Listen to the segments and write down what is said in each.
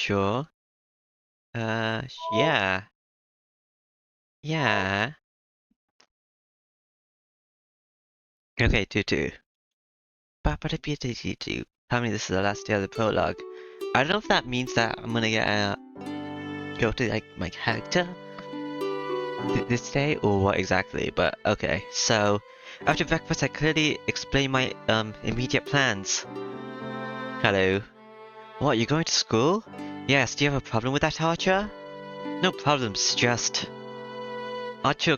sure. Yeah. Yeah. Okay, Tutu. Ba-ba-da-bee-dee-dee-doo. Tell me this is the last day of the prologue. I don't know if that means that I'm gonna get go to like my character this day or what exactly, but okay. So after breakfast I clearly explained my immediate plans. Hello. What, you going to school? Yes, do you have a problem with that, Archer? No problems, just... Archer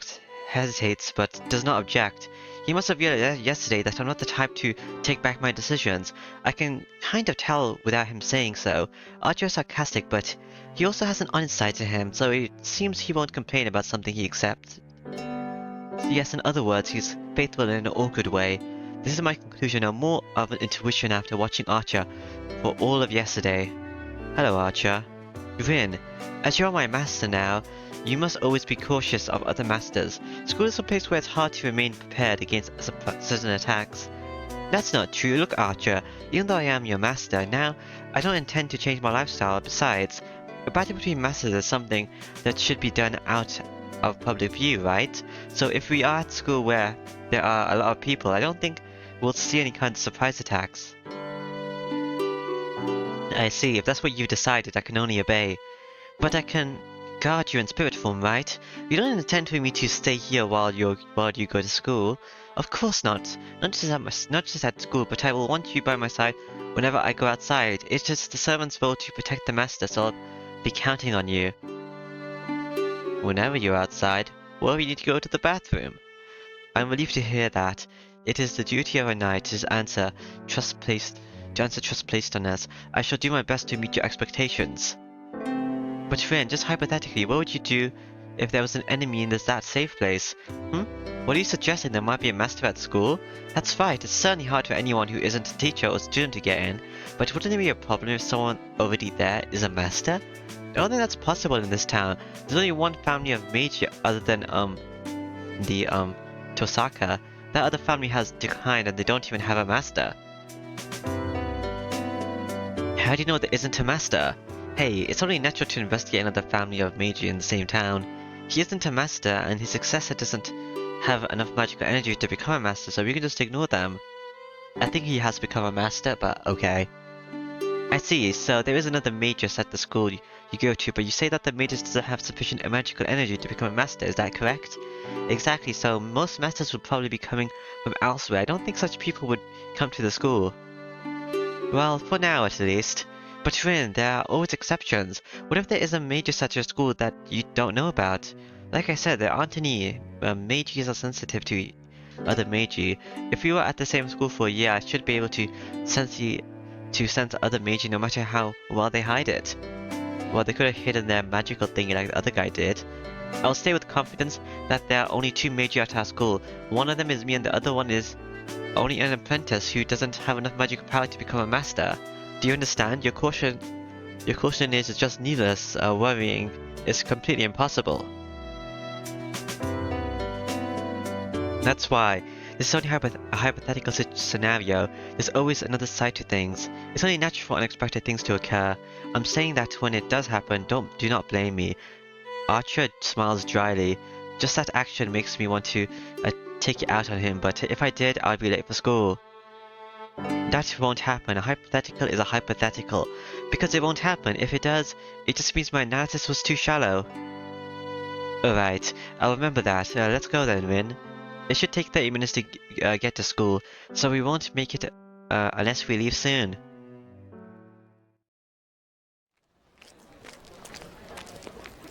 hesitates but does not object. He must have realized yesterday that I'm not the type to take back my decisions. I can kind of tell without him saying so. Archer is sarcastic, but he also has an honest side to him, so it seems he won't complain about something he accepts. Yes, in other words, he's faithful in an awkward way. This is my conclusion, or more of an intuition after watching Archer for all of yesterday. Hello, Archer. Rin, as you're my master now, you must always be cautious of other masters. School is a place where it's hard to remain prepared against certain attacks. That's not true. Look, Archer, even though I am your master, now I don't intend to change my lifestyle. Besides, a battle between masters is something that should be done out of public view, right? So if we are at school where there are a lot of people, I don't think we'll see any kind of surprise attacks. I see. If that's what you've decided, I can only obey. But I can guard you in spirit form, right? You don't intend for me to stay here while you go to school. Of course not. Not just at school, but I will want you by my side whenever I go outside. It's just the servant's role to protect the master, so I'll be counting on you. Whenever you're outside, well, we need to go to the bathroom. I'm relieved to hear that. It is the duty of a knight to answer trust placed on us. I shall do my best to meet your expectations. But friend, just hypothetically, what would you do if there was an enemy in that safe place? What are you suggesting, there might be a master at school? That's right, it's certainly hard for anyone who isn't a teacher or student to get in, but wouldn't it be a problem if someone already there is a master? I don't think that's possible in this town. There's only one family of mage other than, Tosaka. That other family has declined and they don't even have a master. How do you know there isn't a master? Hey, it's only natural to investigate another family of Meiji in the same town. He isn't a master, and his successor doesn't have enough magical energy to become a master, so we can just ignore them. I think he has become a master, but okay. I see, so there is another magus at the school you go to, but you say that the magus doesn't have sufficient magical energy to become a master, is that correct? Exactly, so most masters would probably be coming from elsewhere. I don't think such people would come to the school. Well, for now at least. But Rin, there are always exceptions. What if there is a magus at your school that you don't know about? Like I said, there aren't any mages are sensitive to other magi. If we were at the same school for a year, I should be able to sense other magi no matter how well they hide it. Well, they could have hidden their magical thing like the other guy did. I'll say with confidence that there are only two magi at our school. One of them is me and the other one is only an apprentice who doesn't have enough magical power to become a master. Do you understand? Your caution is just needless. Worrying is completely impossible. That's why. This is only a hypothetical scenario. There's always another side to things. It's only natural for unexpected things to occur. I'm saying that when it does happen, do not blame me. Archer smiles dryly. Just that action makes me want to take it out on him, but if I did, I'd be late for school. That won't happen. A hypothetical is a hypothetical. Because it won't happen. If it does, it just means my analysis was too shallow. Alright, I'll remember that. Let's go then, Rin. It should take 30 minutes to get to school, so we won't make it unless we leave soon.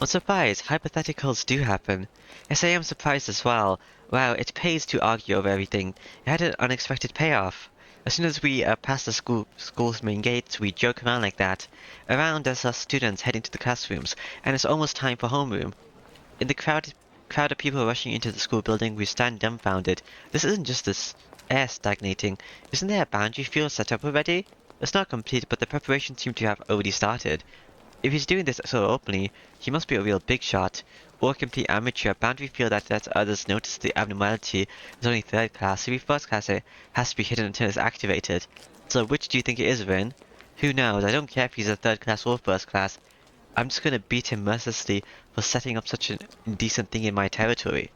I'm surprised. Hypotheticals do happen. Yes, I am surprised as well. Wow, it pays to argue over everything. It had an unexpected payoff. As soon as we pass the school's main gates, we joke around like that. Around us are students heading to the classrooms, and it's almost time for homeroom. In the crowd of people rushing into the school building, we stand dumbfounded. This isn't just this air stagnating. Isn't there a boundary field set up already? It's not complete, but the preparations seem to have already started. If he's doing this so openly, he must be a real big shot. Or a complete amateur. Boundary field that lets others notice the abnormality is only third class. If first class, it has to be hidden until it's activated. So which do you think it is, Rin? Who knows? I don't care if he's a third class or first class. I'm just gonna beat him mercilessly for setting up such an indecent thing in my territory.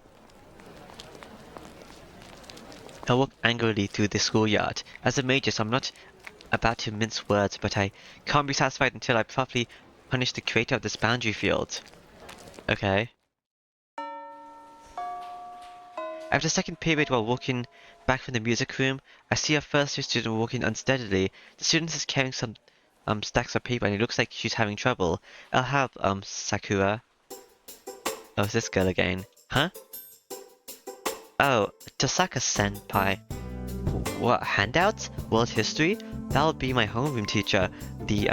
I walk angrily through the schoolyard. As a Magus, I'm not about to mince words, but I can't be satisfied until I properly punish the creator of this boundary field. Okay. After the second period while walking back from the music room, I see a first year student walking unsteadily. The student is carrying some stacks of paper and it looks like she's having trouble. I'll help, Sakura. Oh, it's this girl again. Huh? Oh, Tosaka-senpai. What, handouts? World history? That'll be my homeroom teacher, the,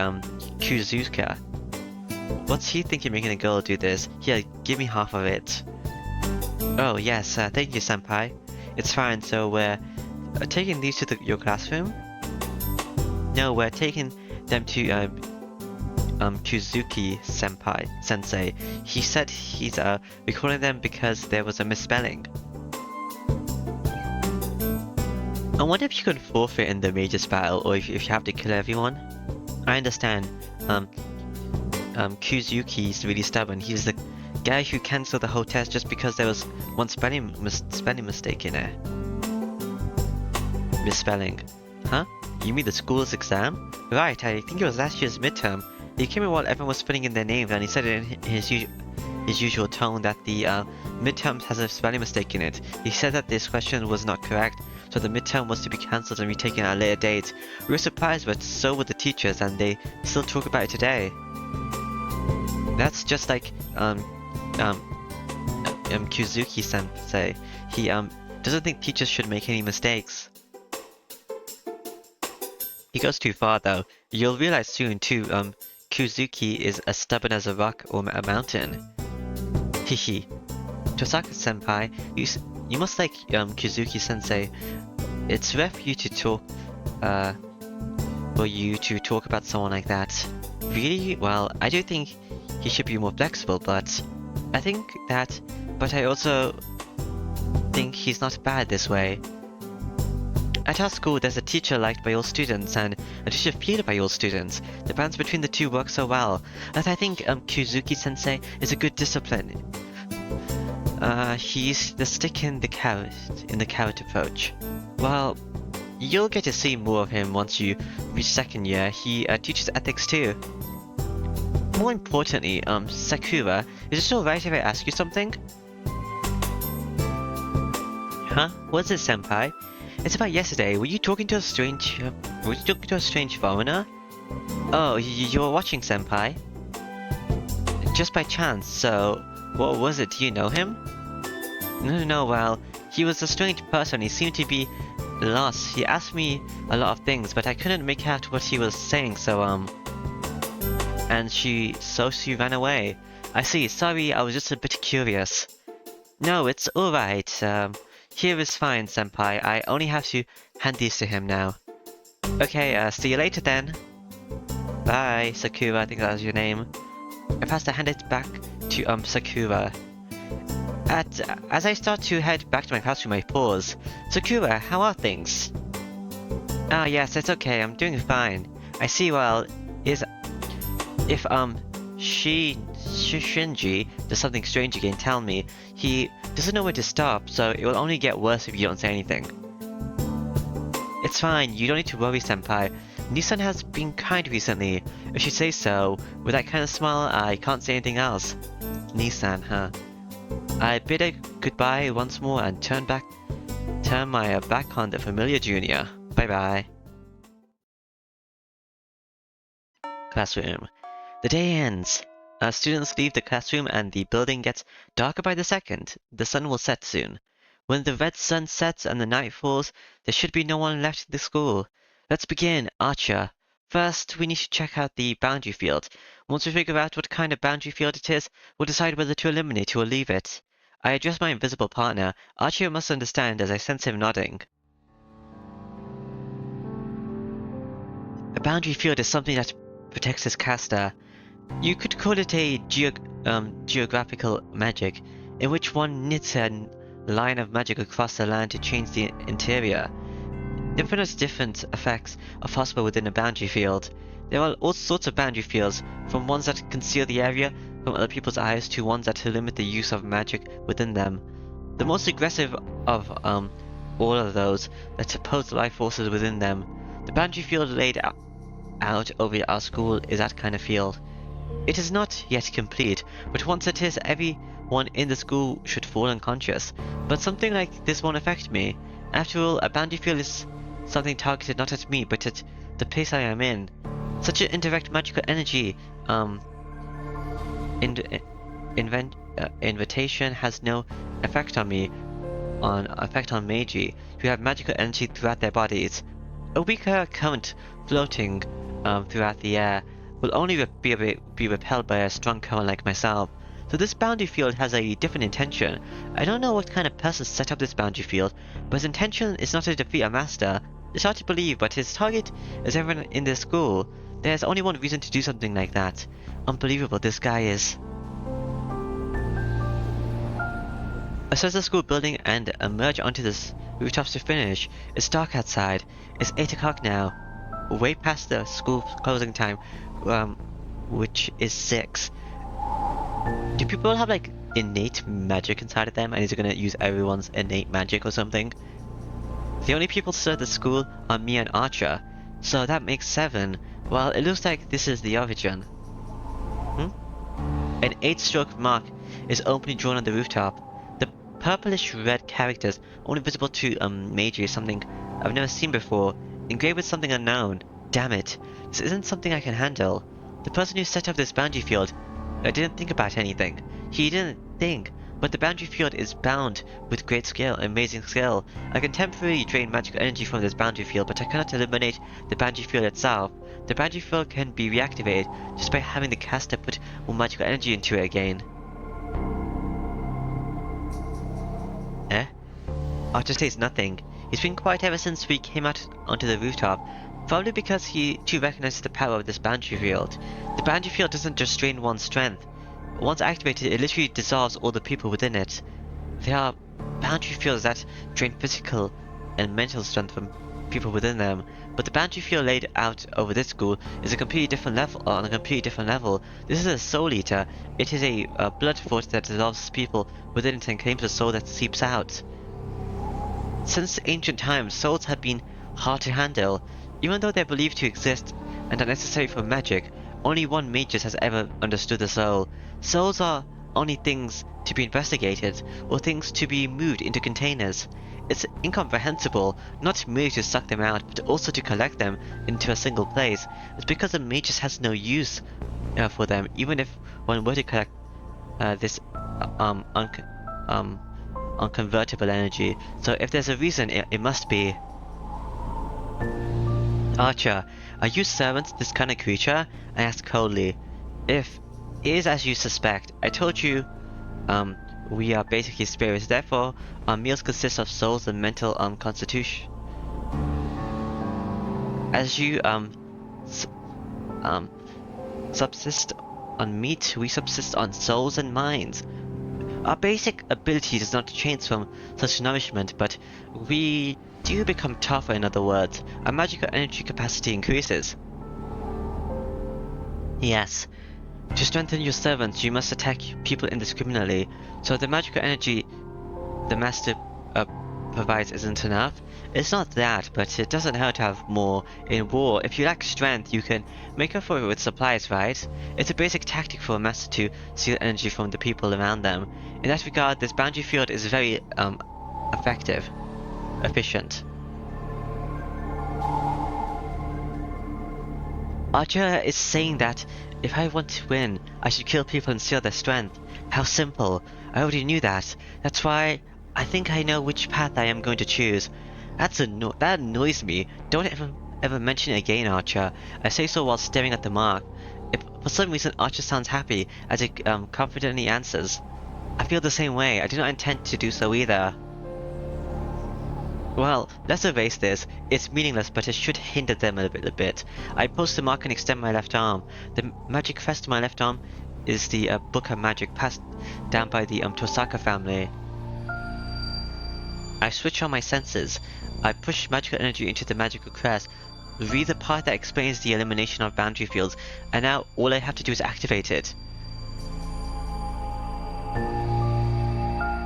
Kuzuka. What's he thinking making a girl do this? Here, give me half of it. Oh, yes, thank you, senpai. It's fine, so we're taking these to your classroom? No, we're taking them to, Kuzuki-sensei. He said he's, recording them because there was a misspelling. I wonder if you can forfeit in the Magus battle, or if you have to kill everyone. I understand. Kuzuki's really stubborn. He's the guy who cancelled the whole test just because there was one spelling mistake in it. Misspelling. Huh? You mean the school's exam? Right, I think it was last year's midterm. He came in while everyone was putting in their names and he said it in his usual tone that the midterm has a spelling mistake in it. He said that this question was not correct, so the midterm was to be cancelled and retaken at a later date. We were surprised, but so were the teachers, and they still talk about it today. That's just like Kuzuki-sensei. He doesn't think teachers should make any mistakes. He goes too far though. You'll realize soon too, Kuzuki is as stubborn as a rock or a mountain. Hihi. Tosaka-senpai, you must like Kuzuki-sensei. It's rare for you to talk about someone like that. Really? Well, I do think he should be more flexible, but I also think he's not bad this way. At our school, there's a teacher liked by all students and a teacher feared by all students. The balance between the two works so well, as I think Kuzuki-sensei is a good discipline. He's the stick in the carrot approach. Well, you'll get to see more of him once you reach second year. He teaches ethics too. More importantly, Sakura, is it alright if I ask you something? Huh? What's it, senpai? It's about yesterday. Were you talking to a strange foreigner? Oh, you were watching, senpai? Just by chance, so what was it? Do you know him? No, well, he was a strange person. He seemed to be lost. He asked me a lot of things, but I couldn't make out what he was saying, so she ran away. I see. Sorry, I was just a bit curious. No, it's alright. Here is fine, senpai. I only have to hand these to him now. Okay, see you later then. Bye, Sakura, I think that was your name. I pass to hand it back to, Sakura. As I start to head back to my classroom, I pause. Sakura, how are things? Ah, yes, it's okay. I'm doing fine. I see, well, if, Shinji does something strange again, tell me. He doesn't know where to stop, so it will only get worse if you don't say anything. It's fine, you don't need to worry, senpai. Nissan has been kind recently. If you say so, with that kind of smile, I can't say anything else. Nissan, huh? I bid her goodbye once more and turn my back on the familiar junior. Bye bye. Classroom. The day ends. Students leave the classroom and the building gets darker by the second. The sun will set soon. When the red sun sets and the night falls, there should be no one left in the school. Let's begin, Archer. First, we need to check out the boundary field. Once we figure out what kind of boundary field it is, we'll decide whether to eliminate or leave it. I address my invisible partner. Archer must understand as I sense him nodding. A boundary field is something that protects his caster. You could call it a geographical magic, in which one knits a line of magic across the land to change the interior. different effects are possible within a boundary field. There are all sorts of boundary fields, from ones that conceal the area from other people's eyes to ones that limit the use of magic within them. The most aggressive of all of those that oppose the life forces within them. The boundary field laid out over our school is that kind of field. It is not yet complete, but once it is, everyone in the school should fall unconscious. But something like this won't affect me. After all, a boundary field is something targeted not at me, but at the place I am in. Such an indirect magical energy, invitation has no effect on me, effect on Meiji, who have magical energy throughout their bodies. A weaker current floating throughout the air will only be repelled by a strong current like myself. So this boundary field has a different intention. I don't know what kind of person set up this boundary field, but his intention is not to defeat a master. It's hard to believe, but his target is everyone in this school. There's only one reason to do something like that. Unbelievable, this guy is. Assess the school building and emerge onto the rooftops to finish. It's dark outside. It's 8 o'clock now. Way past the school closing time, which is 6. Do people have like innate magic inside of them and is it gonna use everyone's innate magic or something? The only people still at the school are me and Archer, so that makes 7. Well, it looks like this is the origin. An 8-stroke mark is openly drawn on the rooftop. The purplish red characters, only visible to Meiji, is something I've never seen before. Engraved with something unknown. Damn it, this isn't something I can handle. The person who set up this boundary field didn't think about anything. He didn't think, but the boundary field is bound with great skill, amazing skill. I can temporarily drain magical energy from this boundary field, but I cannot eliminate the boundary field itself. The boundary field can be reactivated just by having the caster put more magical energy into it again. Archer says nothing. He's been quiet ever since we came out onto the rooftop, probably because he too recognizes the power of this boundary field. The boundary field doesn't just drain one's strength. Once activated, it literally dissolves all the people within it. There are boundary fields that drain physical and mental strength from people within them, but the boundary field laid out over this school is a completely different level. On a completely different level, this is a soul eater. It is a blood force that dissolves people within it and claims a soul that seeps out. Since ancient times, souls have been hard to handle. Even though they're believed to exist and are necessary for magic, only one magus has ever understood the soul. Souls are only things to be investigated, or things to be moved into containers. It's incomprehensible, not merely to suck them out, but also to collect them into a single place. It's because the magus has no use for them, even if one were to collect this unconvertible energy. So if there's a reason, it must be. Archer, are you servants this kind of creature? I asked coldly. If it is as you suspect, I told you, we are basically spirits, therefore our meals consist of souls and mental constitution. As you subsist on meat, we subsist on souls and minds. Our basic ability does not change from such nourishment, but we do become tougher. In other words, our magical energy capacity increases. Yes. To strengthen your servants, you must attack people indiscriminately, so the magical energy the master provides isn't enough. It's not that, but it doesn't hurt to have more. In war, if you lack strength, you can make up for it with supplies, right? It's a basic tactic for a master to steal energy from the people around them. In that regard, this boundary field is very efficient. Archer is saying that if I want to win, I should kill people and steal their strength. How simple. I already knew that. That's why I think I know which path I am going to choose. That annoys me. Don't ever mention it again, Archer. I say so while staring at the mark. If for some reason Archer sounds happy as he confidently answers, I feel the same way. I do not intend to do so either. Well, let's erase this. It's meaningless, but it should hinder them a bit. I pose the mark and extend my left arm. The magic crest on my left arm is the book of magic passed down by the Tosaka family. I switch on my senses. I push magical energy into the magical crest, read the part that explains the elimination of boundary fields, and now all I have to do is activate it.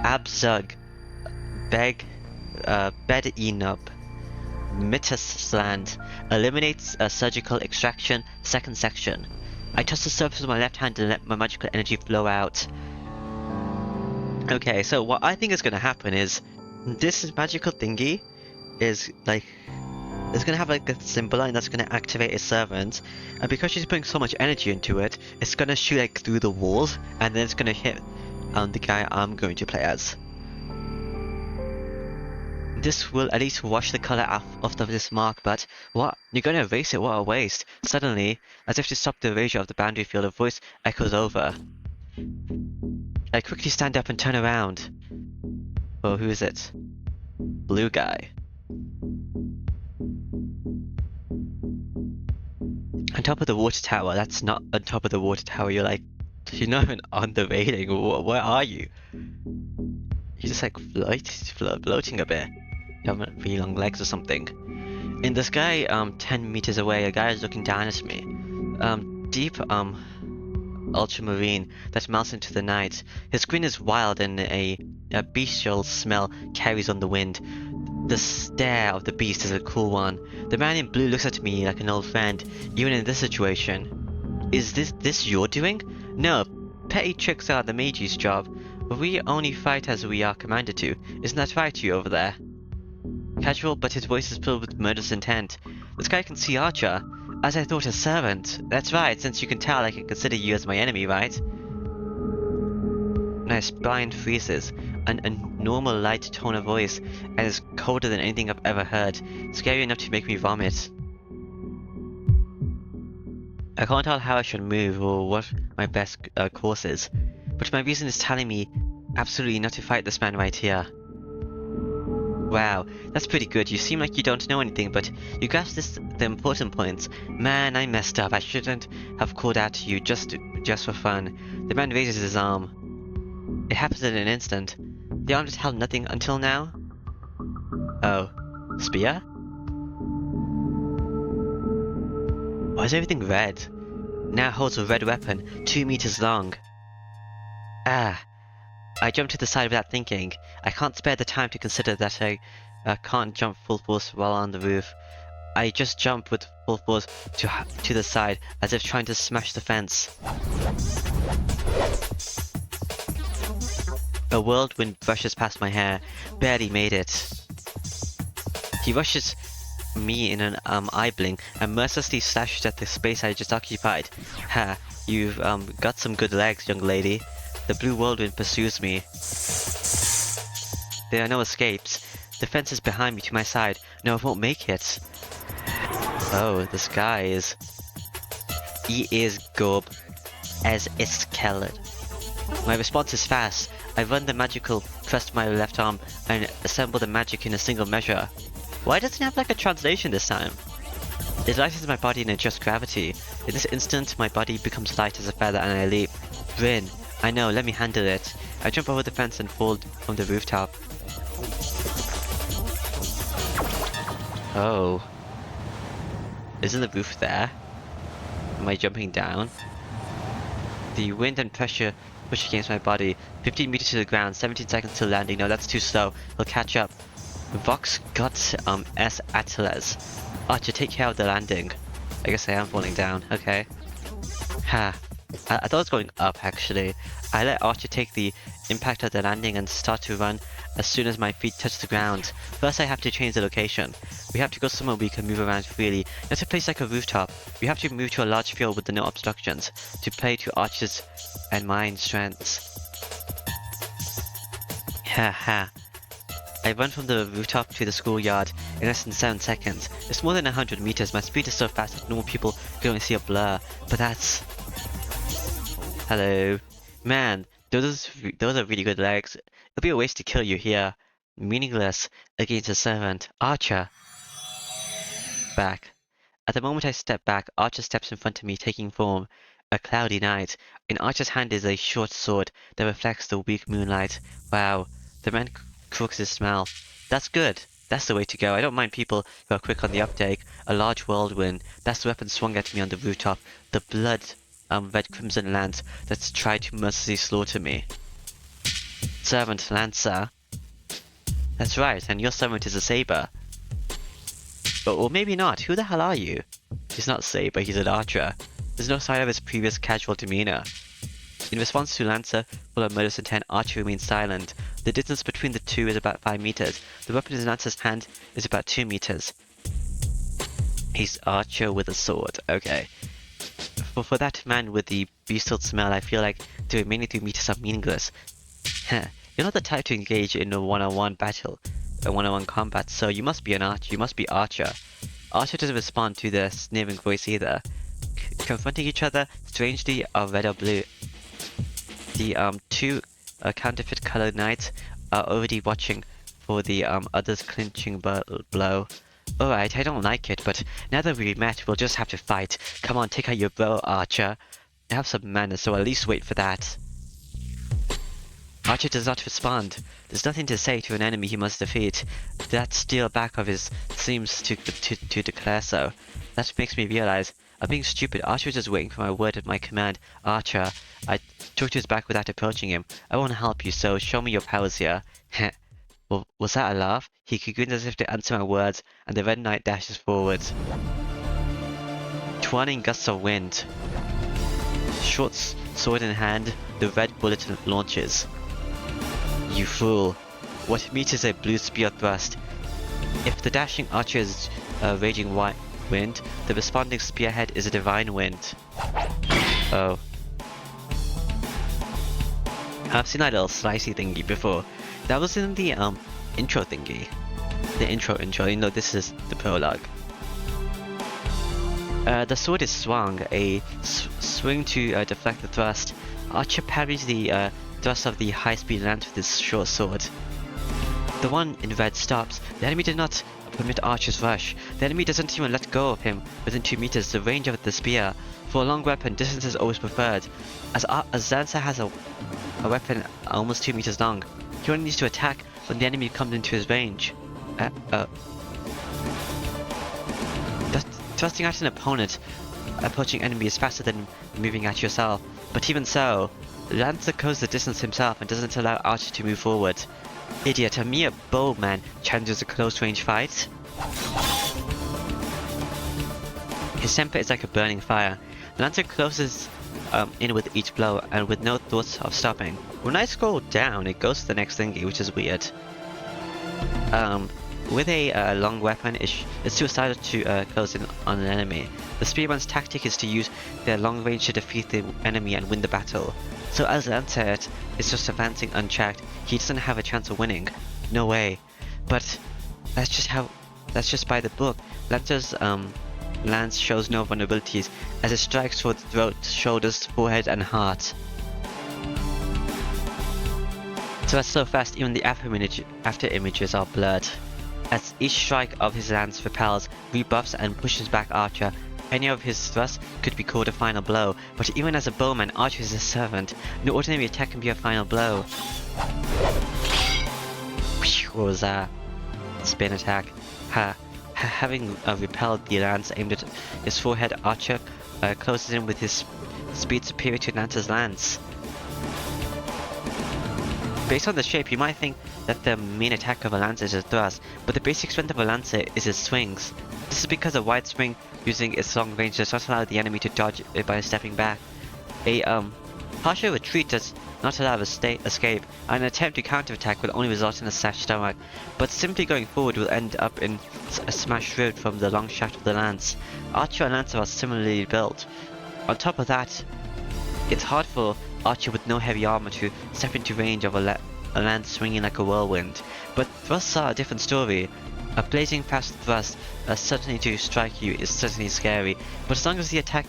Abzug, Bed Enub, Mittersland, eliminates a surgical extraction, second section. I touch the surface with my left hand and let my magical energy flow out. Okay, so what I think is going to happen is this magical thingy is like, it's going to have like a symbol line that's going to activate a servant, and because she's putting so much energy into it, it's going to shoot like through the walls, and then it's going to hit the guy I'm going to play as. This will at least wash the color off of this mark, but what? You're going to erase it? What a waste. Suddenly, as if to stop the erasure of the boundary field, a voice echoes over. I quickly stand up and turn around. Oh, who is it? Blue guy. On top of the water tower. That's not on top of the water tower. You're like, you're not even on the railing. Where are you? You're just like floating a bit. You have really long legs or something. In the sky, 10 meters away, a guy is looking down at me. Deep, ultramarine that melts into the night. His grin is wild and a bestial smell carries on the wind. The stare of the beast is a cool one. The man in blue looks at me like an old friend, even in this situation. Is this your doing? No, petty tricks are the mage's job. We only fight as we are commanded to. Isn't that right, you over there? Casual, but his voice is filled with murderous intent. This guy can see Archer. As I thought, a servant. That's right, since you can tell I can consider you as my enemy, right? My spine freezes. A normal light tone of voice, and is colder than anything I've ever heard. Scary enough to make me vomit. I can't tell how I should move or what my best course is, but my reason is telling me absolutely not to fight this man right here. Wow, that's pretty good. You seem like you don't know anything, but you grasp the important points. Man, I messed up. I shouldn't have called out to you just for fun. The man raises his arm. It happens in an instant. The arm just held nothing until now? Oh. Spear? Why is everything red? Now holds a red weapon, 2 meters long. Ah. I jump to the side without thinking. I can't spare the time to consider that I can't jump full force while on the roof. I just jump with full force to the side, as if trying to smash the fence. A whirlwind brushes past my hair. Barely made it. He rushes me in an eye blink and mercilessly slashes at the space I just occupied. Ha, you've got some good legs, young lady. The blue whirlwind pursues me. There are no escapes. The fence is behind me to my side. No, I won't make it. Oh, this guy is... He is Gob as Iskeled. My response is fast. I run the magical crest to my left arm and assemble the magic in a single measure. Why doesn't it have like a translation this time? It lightens my body and adjusts gravity. In this instant, my body becomes light as a feather and I leap. Bryn. I know, let me handle it. I jump over the fence and fall from the rooftop. Oh. Isn't the roof there? Am I jumping down? The wind and pressure push against my body. 15 meters to the ground, 17 seconds till landing. No, that's too slow. He'll catch up. Vox got S. Atlas. Archer, take care of the landing. I guess I am falling down. Okay. Ha. I thought it was going up actually. I let Archer take the impact of the landing and start to run as soon as my feet touch the ground. First I have to change the location. We have to go somewhere we can move around freely. Not a place like a rooftop. We have to move to a large field with no obstructions, to play to Archer's and mine strengths. Ha ha. I run from the rooftop to the schoolyard in less than 7 seconds. It's more than 100 meters. My speed is so fast that normal people can only see a blur. But that's... Hello. Man, those are really good legs. It'll be a waste to kill you here. Meaningless against a servant. Archer. Back. At the moment I step back, Archer steps in front of me, taking form. A cloudy night. In Archer's hand is a short sword that reflects the weak moonlight. Wow. The man crooks his mouth. That's good. That's the way to go. I don't mind people who are quick on the uptake. A large whirlwind. That's the weapon swung at me on the rooftop. The blood, red crimson lance that's tried to mercilessly slaughter me. Servant Lancer. That's right, and your servant is a saber. But, or maybe not. Who the hell are you? He's not saber, he's an archer. There's no sign of his previous casual demeanor. In response to Lancer, full of murderous intent, Archer remains silent. The distance between the two is about 5 meters. The weapon in Lancer's hand is about 2 meters. He's Archer with a sword. Okay. For that man with the bestial smell, I feel like the remaining 3 meters are meaningless. Heh. You're not the type to engage in a one-on-one battle, a one-on-one combat, so you must be an archer. You must be Archer. Archer doesn't respond to the sneering voice either. Confronting each other, strangely, are red or blue. The two counterfeit colored knights are already watching for the other's clinching blow. Alright, I don't like it, but now that we met, we'll just have to fight. Come on, take out your bow, Archer. I have some manners, so at least wait for that. Archer does not respond. There's nothing to say to an enemy he must defeat. That steel back of his seems to declare so. That makes me realize I'm being stupid. Archer is just waiting for my word at my command. Archer. I took to his back without approaching him. I won't help you, so show me your powers here. Heh. Well, was that a laugh? He grins as if to answer my words, and the red knight dashes forward. Twirling gusts of wind. Short sword in hand, the red bullet launches. You fool. What meets is a blue spear thrust. If the dashing archer is a raging wind, the responding spearhead is a divine wind. Oh. I've seen that little slicey thingy before. That was in the intro thingy. The intro, you know, this is the prologue. The sword is swung, a swing to deflect the thrust. Archer parries the thrust of the high-speed lance with his short sword. The one in red stops. The enemy did not permit Archer's rush. The enemy doesn't even let go of him within 2 meters, the range of the spear. For a long weapon, distance is always preferred. As Lancer has a weapon almost 2 meters long, he only needs to attack when the enemy comes into his range. Thrusting at an opponent, approaching enemy is faster than moving at yourself. But even so, Lancer goes the distance himself and doesn't allow Archer to move forward. Idiot, a mere bowman challenges a close-range fight. His temper is like a burning fire. Lancer closes in with each blow and with no thoughts of stopping. When I scroll down, it goes to the next thingy, which is weird. With a long weapon, it's suicidal to close in on an enemy. The spearman's tactic is to use their long range to defeat the enemy and win the battle. So as Lancer is just advancing unchecked, he doesn't have a chance of winning. No way. But that's just by the book. Lancer's lance shows no vulnerabilities as it strikes for the throat, shoulders, forehead, and heart. So that's so fast, even the after images are blurred. As each strike of his lance repels, rebuffs, and pushes back Archer, any of his thrusts could be called a final blow. But even as a bowman, Archer is a servant. No ordinary attack can be a final blow. What was that? Spin attack. Having repelled the lance aimed at his forehead, Archer closes in with his speed superior to Lancer's lance. Based on the shape, you might think that the main attack of a lancer is a thrust, but the basic strength of a lancer is its swings. This is because a wide swing using its long range does not allow the enemy to dodge it by stepping back. A partial retreat does not allow escape, and an attempt to counterattack will only result in a slashed stomach, but simply going forward will end up in a smashed rib from the long shaft of the lance. Archer and Lancer are similarly built. On top of that, it's hard for Archer with no heavy armor to step into range of a lance swinging like a whirlwind. But thrusts are a different story. A blazing fast thrust, certainly to strike you, is certainly scary, but as long as the attack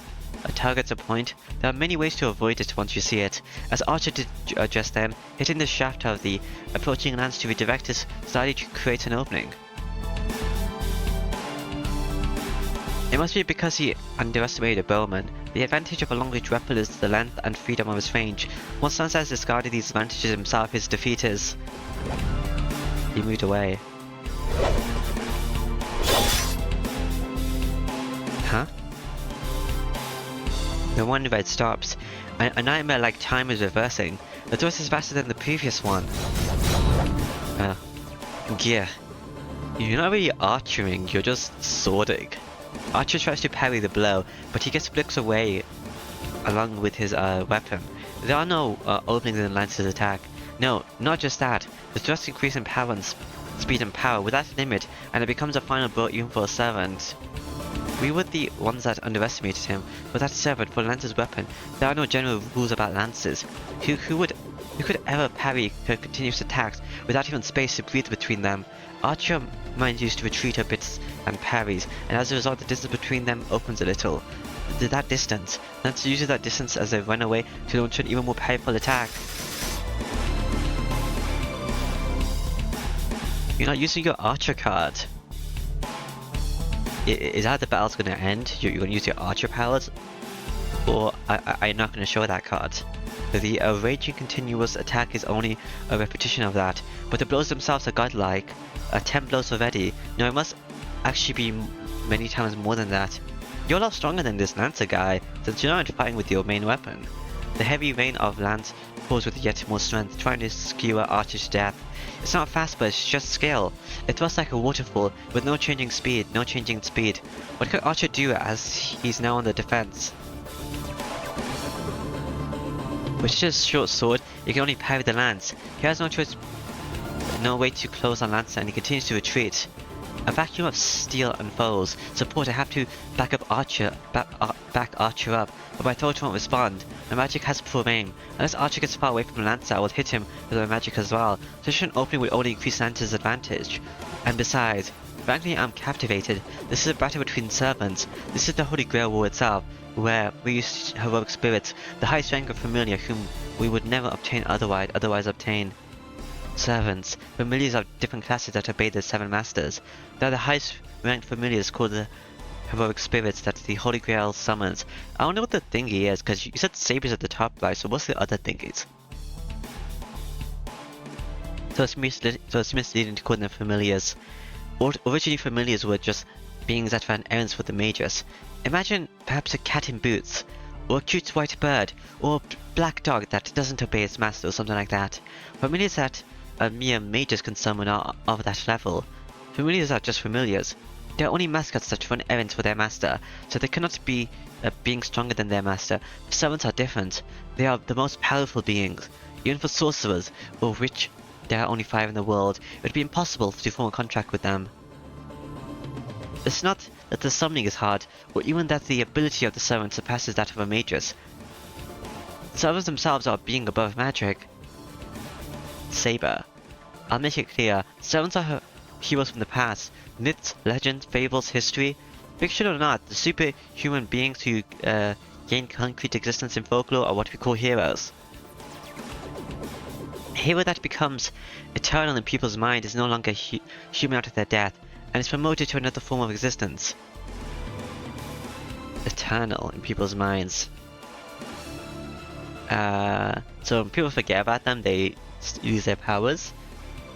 targets a point, there are many ways to avoid it once you see it. As Archer did just then, hitting the shaft of the approaching lance to redirect it slightly to create an opening. It must be because he underestimated a bowman. The advantage of a long-range weapon is the length and freedom of his range. Once Lancer has discarded these advantages himself, his defeat is... He moved away. Huh? The one where it stops. A nightmare-like time is reversing. The thrust is faster than the previous one. Gear. You're not really archering, you're just swording. Archer tries to parry the blow, but he gets flicked away along with his weapon. There are no openings in Lance's attack. No, not just that. The thrust increases in power and speed and power without limit, and it becomes a final blow even for a servant. We were the ones that underestimated him, but that servant for Lance's weapon. There are no general rules about lances. Who could ever parry continuous attacks without even space to breathe between them? Archer mind used to retreat a bit and parries, and as a result the distance between them opens a little. That distance. Lance uses that distance as they run away to launch an even more powerful attack. You're not using your Archer card. Is that the battle's gonna end? You're gonna use your Archer powers? Or are you not gonna show that card? The raging continuous attack is only a repetition of that, but the blows themselves are godlike. 10 blows already. No, it must actually be many times more than that. You're a lot stronger than this Lancer guy, since you're not fighting with your main weapon. The heavy rain of Lance falls with yet more strength, trying to skewer Archer to death. It's not fast, but it's just skill. It thrusts like a waterfall, with no changing speed. What could Archer do as he's now on the defense? With his short sword, he can only parry the lance. He has no choice, no way to close on Lancer, and he continues to retreat. A vacuum of steel unfolds. Support, I have to back Archer up, but my thought won't respond. My magic has poor aim. Unless Archer gets far away from Lancer, I will hit him with my magic as well. Such an opening would only increase Lancer's advantage. And besides, frankly, I'm captivated. This is a battle between servants. This is the Holy Grail War itself, where we use heroic spirits, the highest rank of familiar whom we would never obtain otherwise obtain. Servants. Familiars are different classes that obey the 7 masters. They are the highest ranked familiars called the heroic spirits that the Holy Grail summons. I don't know what the thingy is, because you said sabers at the top right, so what's the other thingies? So it's misleading to call them familiars. Originally familiars were just beings that ran errands for the mages. Imagine perhaps a cat in boots, or a cute white bird, or a black dog that doesn't obey its master, or something like that. Familiars that mere mages can summon are of that level. Familiars are just familiars. They are only mascots that run errands for their master, so they cannot be being stronger than their master. Servants are different. They are the most powerful beings. Even for sorcerers, of which there are only 5 in the world, it would be impossible to form a contract with them. It's not that the summoning is hard, or even that the ability of the servant surpasses that of a magus. Servants themselves are being above magic. Saber. I'll make it clear, servants are heroes from the past. Myths, legends, fables, history. Fiction or not, the superhuman beings who gain concrete existence in folklore are what we call heroes. A hero that becomes eternal in people's mind is no longer human after their death, and is promoted to another form of existence. Eternal in people's minds. So when people forget about them, they lose their powers.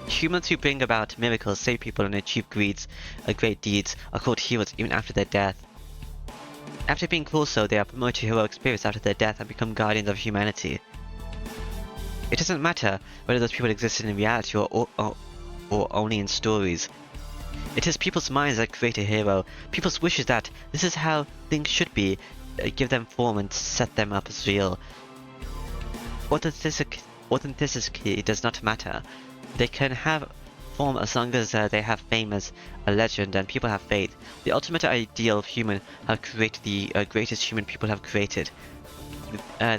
Humans who bring about miracles, save people, and achieve great deeds are called heroes even after their death. After being called so, they are promoted to heroic spirits after their death and become guardians of humanity. It doesn't matter whether those people existed in reality or only in stories. It is people's minds that create a hero, people's wishes that this is how things should be, give them form and set them up as real. Authenticity does not matter. They can have form as long as they have fame as a legend and people have faith. The ultimate ideal of human have created the greatest human people have created.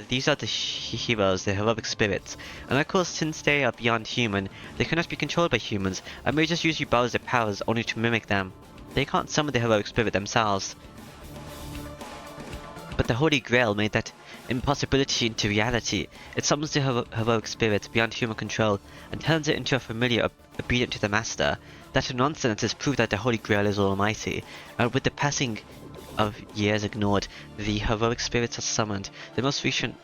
These are the heroes, the heroic spirits, and of course since they are beyond human, they cannot be controlled by humans, and may just usually borrow their powers only to mimic them. They can't summon the heroic spirit themselves. But the Holy Grail made that impossibility into reality. It summons the heroic spirit beyond human control, and turns it into a familiar obedient to the master. That nonsense is proof that the Holy Grail is almighty, and with the passing of years ignored, the heroic spirits are summoned, the most recent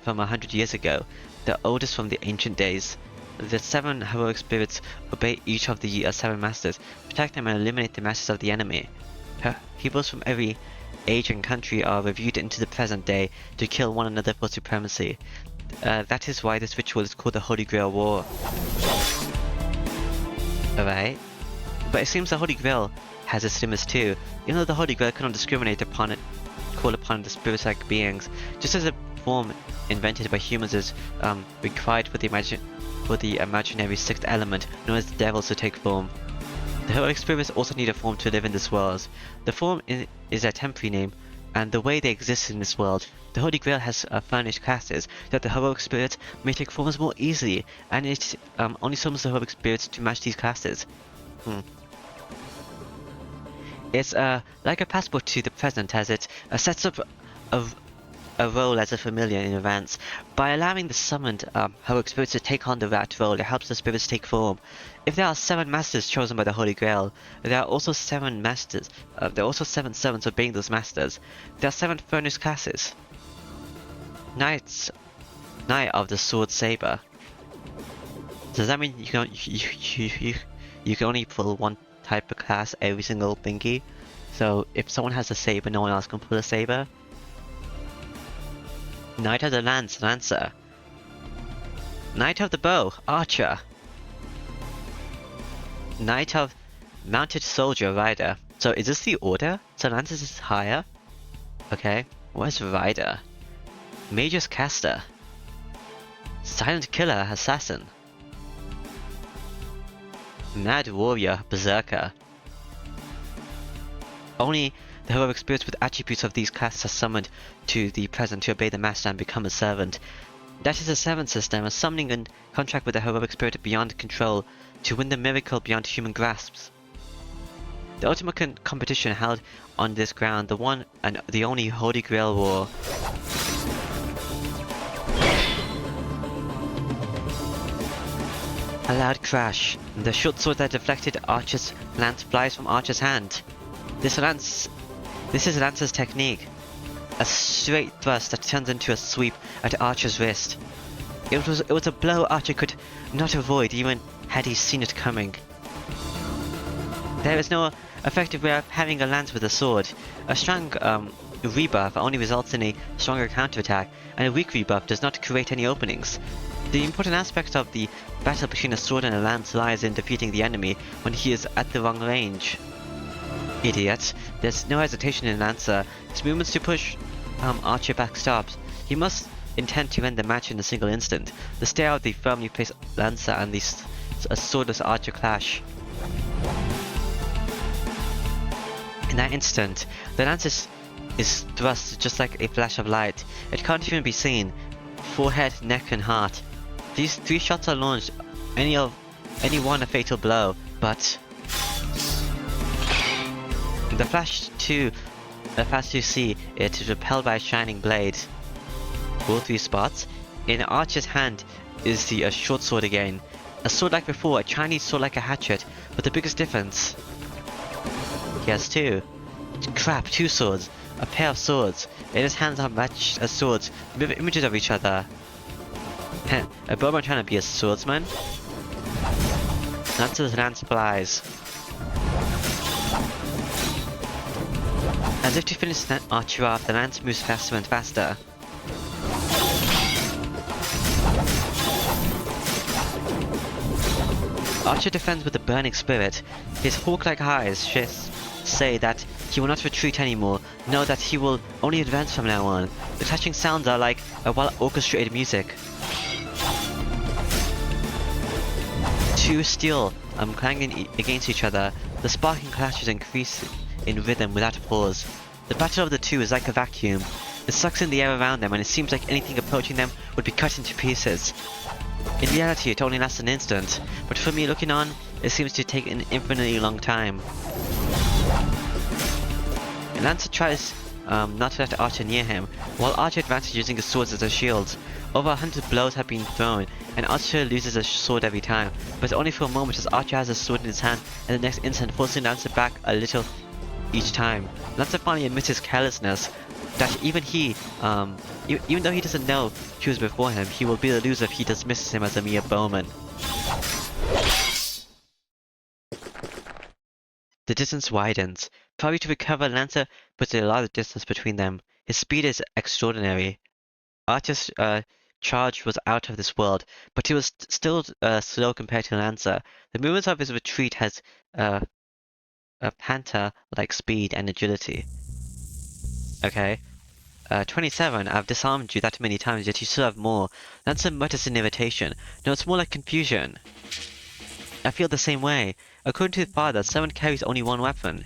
from 100 years ago, the oldest from the ancient days. The 7 heroic spirits obey each of the 7 masters, protect them and eliminate the masters of the enemy. Heroes from every age and country are reviewed into the present day to kill one another for supremacy. That is why this ritual is called the Holy Grail War. Alright. But it seems the Holy Grail has its limits too. Even though the Holy Grail cannot discriminate upon it, call upon the spirit-like beings, just as a form invented by humans is required for the imaginary sixth element known as the devils to take form. The heroic spirits also need a form to live in this world. The form is a temporary name, and the way they exist in this world. The Holy Grail has furnished classes that the heroic spirits may take forms more easily, and it only summons the heroic spirits to match these classes. It's like a passport to the present, as it sets up a role as a familiar in advance. By allowing the summoned heroic spirits to take on that role, it helps the spirits take form. If there are 7 masters chosen by the Holy Grail, there are also 7 masters. There are also 7 servants obeying those masters. There are 7 furnished classes. Knight of the Sword Saber. Does that mean you can only pull one type of class every single thingy? So if someone has a saber, no one else can pull a saber? Knight of the Lance, Lancer. Knight of the Bow, Archer. Knight of Mounted Soldier, Rider. So is this the order? So Lancer is higher? Okay. Where's Rider? Mage's Caster. Silent Killer, Assassin. Mad Warrior, Berserker. Only the heroic spirits with attributes of these classes are summoned to the present to obey the master and become a servant. That is a servant system, a summoning and contract with the heroic spirit beyond control to win the miracle beyond human grasps. The ultimate competition held on this ground, the one and the only Holy Grail War. A loud crash. The short sword that deflected Archer's lance flies from Archer's hand. This is Lancer's technique. A straight thrust that turns into a sweep at Archer's wrist. It was a blow Archer could not avoid even had he seen it coming. There is no effective way of having a lance with a sword. A strong rebuff only results in a stronger counterattack, and a weak rebuff does not create any openings. The important aspect of the battle between a sword and a lance lies in defeating the enemy when he is at the wrong range. Idiot. There's no hesitation in Lancer. His movements to push Archer back stops. He must intend to end the match in a single instant. The stare of the firmly placed Lancer and the swordless Archer clash. In that instant, the lance is thrust just like a flash of light. It can't even be seen. Forehead, neck and heart. These 3 shots are launched, any one a fatal blow, but the flash to see it is repelled by a shining blade. All 3 spots. In Archer's hand is the short sword again. A sword like before, a Chinese sword like a hatchet, but the biggest difference. He has 2. Crap, 2 swords. A pair of swords. In his hands are matched as swords, with images of each other. A bowman trying to be a swordsman. Lancer's lance flies. As if to finish that Archer off, the lance moves faster and faster. Archer defends with a burning spirit. His hawk-like eyes say that he will not retreat anymore, know that he will only advance from now on. The clashing sounds are like a well-orchestrated music. 2 steel clanging against each other. The sparking clashes increase in rhythm without a pause. The battle of the 2 is like a vacuum. It sucks in the air around them and it seems like anything approaching them would be cut into pieces. In reality it only lasts an instant, but for me looking on, it seems to take an infinitely long time. Lancer tries not to let Archer near him, while Archer advances using his swords as a shield. Over 100 blows have been thrown, and Archer loses a sword every time, but only for a moment as Archer has a sword in his hand, and the next instant forcing Lancer back a little each time. Lancer finally admits his carelessness, that even though he doesn't know who was before him, he will be the loser if he dismisses him as a mere bowman. The distance widens. Probably to recover, Lancer puts a lot of distance between them. His speed is extraordinary. Archer's charge was out of this world, but he was still slow compared to Lancer. The movements of his retreat has a panther-like speed and agility. Okay. 27, I've disarmed you that many times, yet you still have more. Lancer mutters in irritation. No, it's more like confusion. I feel the same way. According to the father, 7 carries only one weapon.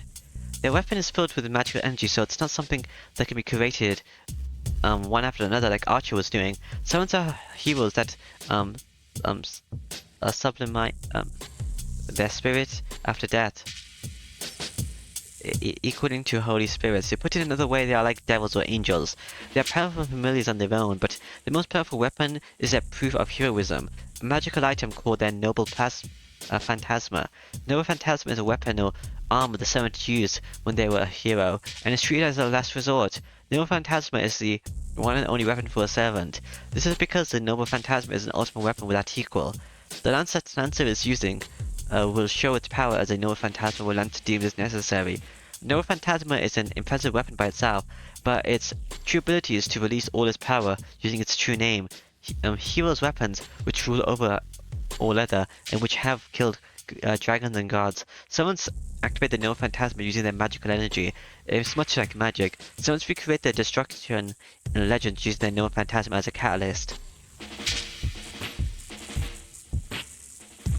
Their weapon is filled with magical energy, so it's not something that can be created one after another like Archer was doing. 7s are heroes that sublimate their spirit after death. Equaling to holy spirits. To put it another way, they are like devils or angels. They are powerful familiars on their own, but the most powerful weapon is their proof of heroism. A magical item called their noble phantasma. Noble phantasma is a weapon or armor the servants used when they were a hero, and is treated as a last resort. Noble phantasma is the one and only weapon for a servant. This is because the noble phantasma is an ultimate weapon without equal. The lance that Lancer is using will show its power as a noble phantasma when Lancer deems as necessary. Noble phantasma is an impressive weapon by itself, but its true ability is to release all its power using its true name. Heroes' weapons, which rule over all other, and which have killed dragons and gods. Summons activate the noble phantasma using their magical energy. It's much like magic. Summons recreate their destruction in legends using their noble phantasma as a catalyst.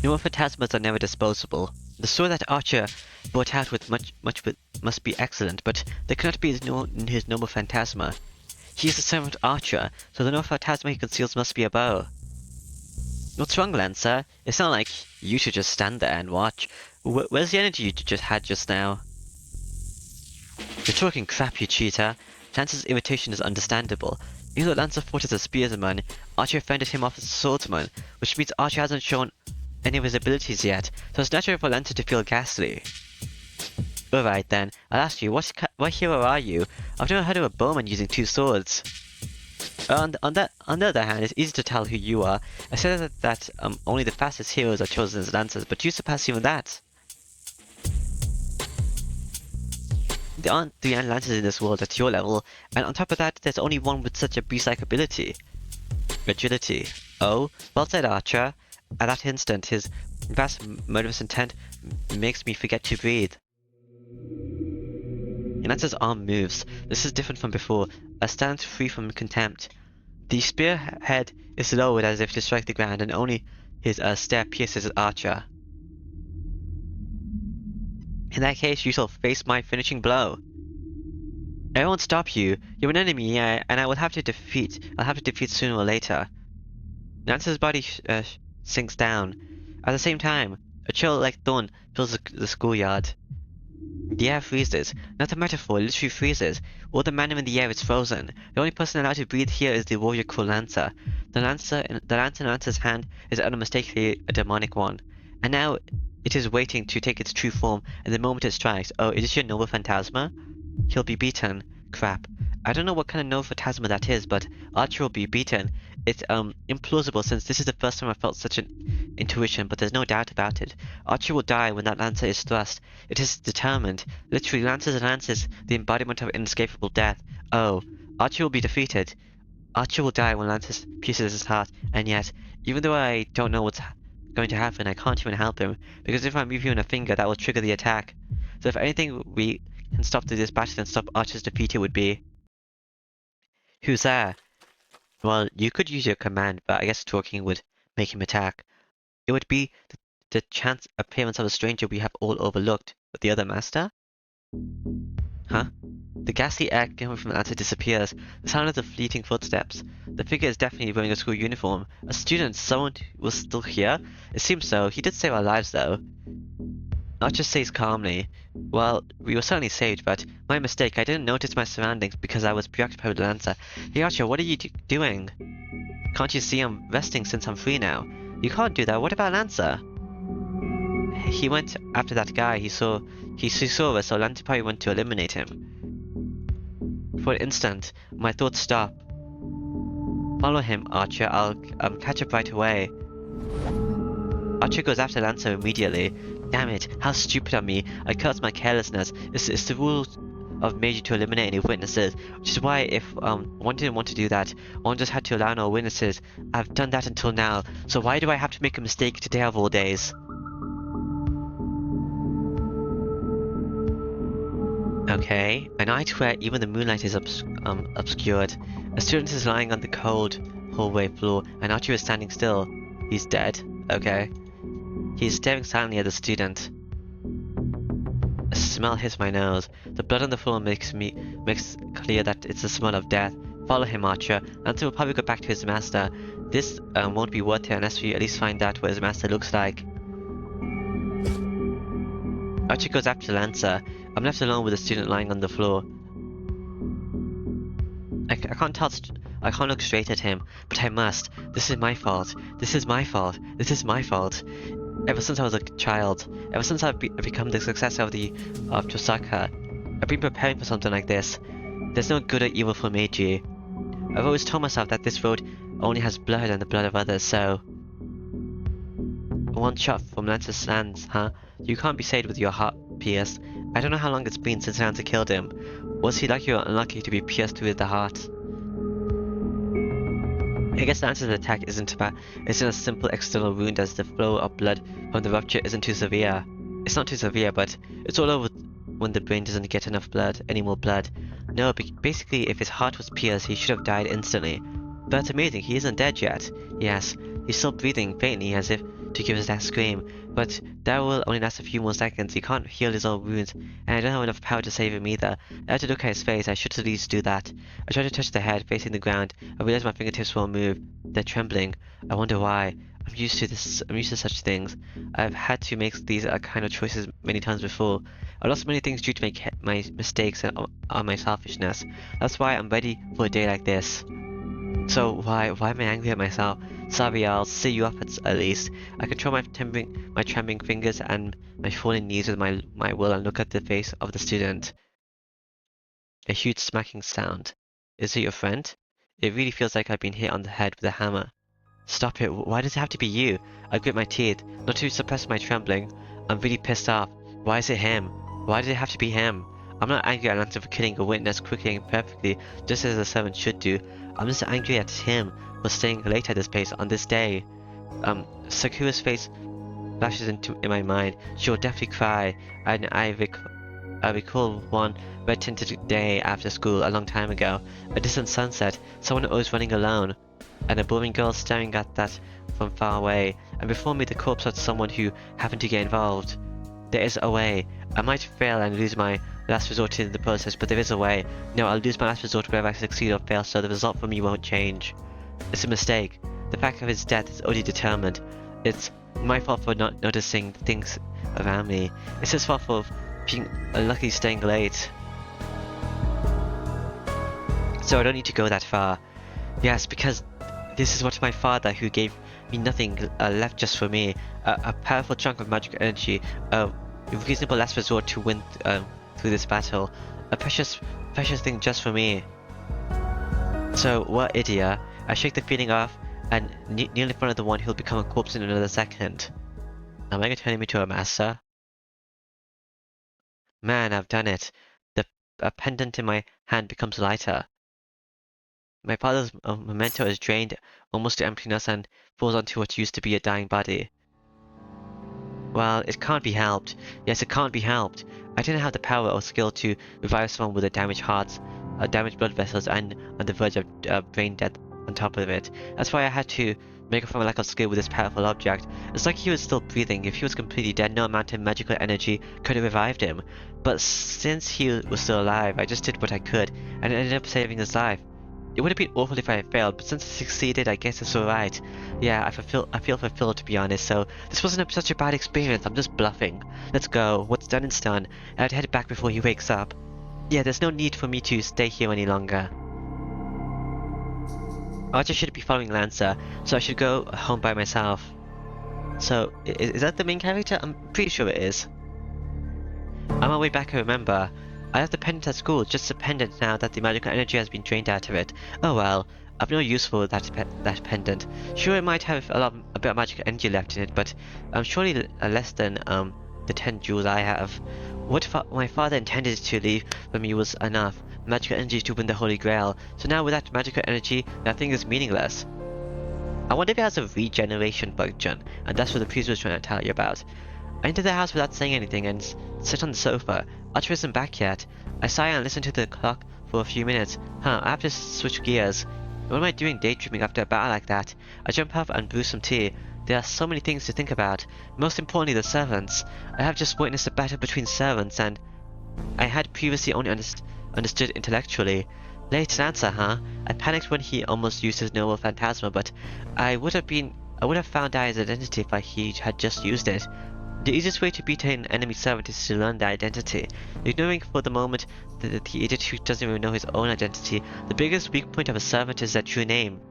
Noble phantasmas are never disposable. The sword that Archer brought out with must be excellent, but they cannot be his noble phantasma. He is the servant Archer, so the noble phantasma he conceals must be a bow. What's wrong, Lancer? It's not like you should just stand there and watch. Where's the energy you just had just now? You're talking crap, you cheater. Lancer's irritation is understandable. Even though Lancer fought as a spearsman, Archer fended him off as a swordsman, which means Archer hasn't shown any of his abilities yet, so it's natural for Lancer to feel ghastly. Alright then, I'll ask you, what hero are you? I've never heard of a bowman using 2 swords. On the other hand, it's easy to tell who you are. I said that only the fastest heroes are chosen as Lancers, but you surpass even that. There aren't 3 Lancers in this world at your level, and on top of that, there's only one with such a beast-like ability. Agility. Oh, well said, Archer. At that instant, his vast murderous intent makes me forget to breathe. Lancer's arm moves. This is different from before. Stands free from contempt. The spearhead is lowered as if to strike the ground, and only his stare pierces Archer. In that case, you shall face my finishing blow. I won't stop you. You're an enemy, and I'll have to defeat sooner or later. Lancer's body sinks down. At the same time, a chill like thorn fills the schoolyard. The air freezes. Not a metaphor, it literally freezes. All the mana in the air is frozen. The only person allowed to breathe here is the warrior called Lancer. The lance in Lancer's hand is unmistakably a demonic one. And now it is waiting to take its true form, and the moment it strikes, oh, is this your noble phantasma? He'll be beaten. Crap. I don't know what kind of noble phantasma that is, but Archer will be beaten. It's implausible since this is the first time I felt such an intuition, but there's no doubt about it. Archer will die when that Lancer is thrust. It is determined. Literally, Lancers and Lances, the embodiment of inescapable death. Oh, Archer will be defeated. Archer will die when Lancer pierces his heart, and yet, even though I don't know what's going to happen, I can't even help him, because if I move even a finger, that will trigger the attack. So if anything we can stop through this battle and stop Archer's defeat, it would be... Who's there? Well, you could use your command, but I guess talking would make him attack. It would be the chance appearance of a stranger we have all overlooked, but the other master? Huh? The ghastly air coming from the answer disappears. The sound of the fleeting footsteps. The figure is definitely wearing a school uniform. A student, someone who was still here? It seems so. He did save our lives, though. Archer says calmly, well, we were certainly saved, but my mistake, I didn't notice my surroundings because I was preoccupied with Lancer. Hey Archer, what are you doing? Can't you see I'm resting since I'm free now? You can't do that, what about Lancer? He went after that guy, he saw us, so Lancer probably went to eliminate him. For an instant, my thoughts stop. Follow him, Archer, I'll catch up right away. Archer goes after Lancer immediately. Damn it, how stupid of me. I cursed my carelessness. It's the rules of Meiji to eliminate any witnesses, which is why if one didn't want to do that, one just had to allow no witnesses. I've done that until now, so why do I have to make a mistake today of all days? Okay, a night where even the moonlight is obscured. A student is lying on the cold hallway floor, and Archie is standing still. He's dead. Okay. He's staring silently at the student. A smell hits my nose. The blood on the floor makes clear that it's the smell of death. Follow him, Archer. Lancer will probably go back to his master. This won't be worth it unless we at least find out what his master looks like. Archer goes after Lancer. I'm left alone with the student lying on the floor. I can't look straight at him, but I must. This is my fault. This is my fault. This is my fault. Ever since I was a child, ever since I've become the successor of Tosaka, I've been preparing for something like this. There's no good or evil for Meiji. I've always told myself that this road only has blood and the blood of others, so... One shot from Lancer's hands, huh? You can't be saved with your heart pierced. I don't know how long it's been since Lancer killed him. Was he lucky or unlucky to be pierced through the heart? I guess Lancer's attack isn't a simple external wound, as the flow of blood from the rupture isn't too severe. It's not too severe, but it's all over when the brain doesn't get enough blood, any more blood. No, basically if his heart was pierced, he should have died instantly. But it's amazing, he isn't dead yet. Yes, he's still breathing faintly as if to give his last scream, but that will only last a few more seconds. He can't heal his own wounds, and I don't have enough power to save him either. I had to look at his face. I should at least do that. I tried to touch the head, facing the ground. I realized my fingertips won't move. They're trembling. I wonder why. I'm used to this. I'm used to such things. I've had to make these kind of choices many times before. I lost many things due to my mistakes and my selfishness. That's why I'm ready for a day like this. So why am I angry at myself? Sorry, I'll see you up at least. I control my trembling fingers and my falling knees with my will and look at the face of the student. A huge smacking sound. Is it your friend? It really feels like I've been hit on the head with a hammer. Stop it, why does it have to be you? I grit my teeth, not to suppress my trembling. I'm really pissed off. Why is it him? Why did it have to be him? I'm not angry at Lancer for killing a witness quickly and perfectly, just as a servant should do. I'm just angry at him for staying late at this place on this day. Sakura's face flashes in my mind. She'll definitely cry, and I recall one red-tinted day after school a long time ago. A distant sunset, someone always running alone, and a boring girl staring at that from far away, and before me the corpse of someone who happened to get involved. There is a way. I might fail and lose my last resort in the process, but there is a way. No, I'll lose my last resort whether I succeed or fail, so the result for me won't change. It's a mistake. The fact of his death is already determined. It's my fault for not noticing things around me. It's his fault for being unlucky staying late. So I don't need to go that far. Yes, because this is what my father, who gave me nothing left just for me, a powerful chunk of magical energy, a reasonable last resort to win through this battle, a precious thing just for me. So what idiot? I shake the feeling off and kneel in front of the one who'll become a corpse in another second. Am I gonna turn him into a master? Man, I've done it. The pendant in my hand becomes lighter. My father's memento is drained almost to emptiness and falls onto what used to be a dying body. Well, it can't be helped. Yes, it can't be helped. I didn't have the power or skill to revive someone with a damaged heart, damaged blood vessels, and on the verge of brain death on top of it. That's why I had to make up for my lack of skill with this powerful object. It's like he was still breathing. If he was completely dead, no amount of magical energy could have revived him. But since he was still alive, I just did what I could, and ended up saving his life. It would have been awful if I had failed, but since I succeeded, I guess it's alright. Yeah, I feel fulfilled, to be honest, so this wasn't such a bad experience. I'm just bluffing. Let's go. What's done is done. I'd head back before he wakes up. Yeah, there's no need for me to stay here any longer. Archer should be following Lancer, so I should go home by myself. So, is that the main character? I'm pretty sure it is. On my way back, I remember. I left the pendant at school, just a pendant now that the magical energy has been drained out of it. Oh well, I've no use for that pendant. Sure, it might have a bit of magical energy left in it, but surely less than the 10 jewels I have. What my father intended to leave for me was enough magical energy to win the Holy Grail. So now with that magical energy, that thing is meaningless. I wonder if it has a regeneration function, and that's what the priest was trying to tell you about. I entered the house without saying anything and sit on the sofa. Archer isn't back yet. I sigh and listen to the clock for a few minutes. I have to switch gears. What am I doing daydreaming after a battle like that? I jump up and brew some tea. There are so many things to think about. Most importantly, the servants. I have just witnessed a battle between servants, and I had previously only understood intellectually. Late answer, huh? I panicked when he almost used his noble phantasma, but I would have found out his identity if he had just used it. The easiest way to beat an enemy servant is to learn their identity. Ignoring for the moment the idiot who doesn't even know his own identity, the biggest weak point of a servant is their true name.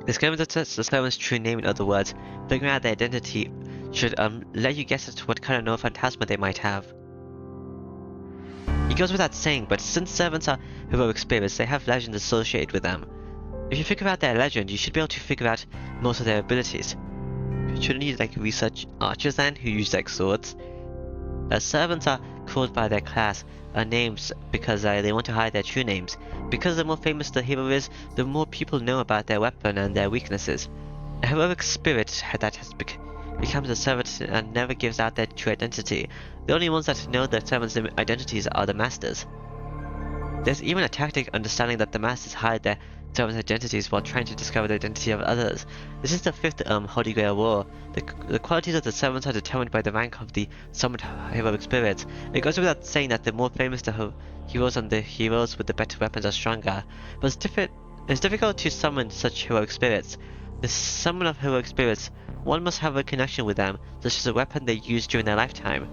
Discovering the servant's true name, in other words, figuring out their identity, should let you guess at what kind of no phantasma they might have. It goes without saying, but since servants are heroic spirits, they have legends associated with them. If you figure out their legend, you should be able to figure out most of their abilities. Shouldn't you research archers then, who use swords? Servants are called by their class names because they want to hide their true names. Because the more famous the hero is, the more people know about their weapon and their weaknesses. A heroic spirit that has becomes a servant and never gives out their true identity. The only ones that know their servants' identities are the masters. There's even a tactic understanding that the masters hide their servants' identities while trying to discover the identity of others. This is the fifth Holy Grail War. The qualities of the servants are determined by the rank of the summoned heroic spirits. It goes without saying that the more famous the heroes and the heroes with the better weapons are stronger. But it's difficult to summon such heroic spirits. The summon of heroic spirits, one must have a connection with them, such as a weapon they used during their lifetime.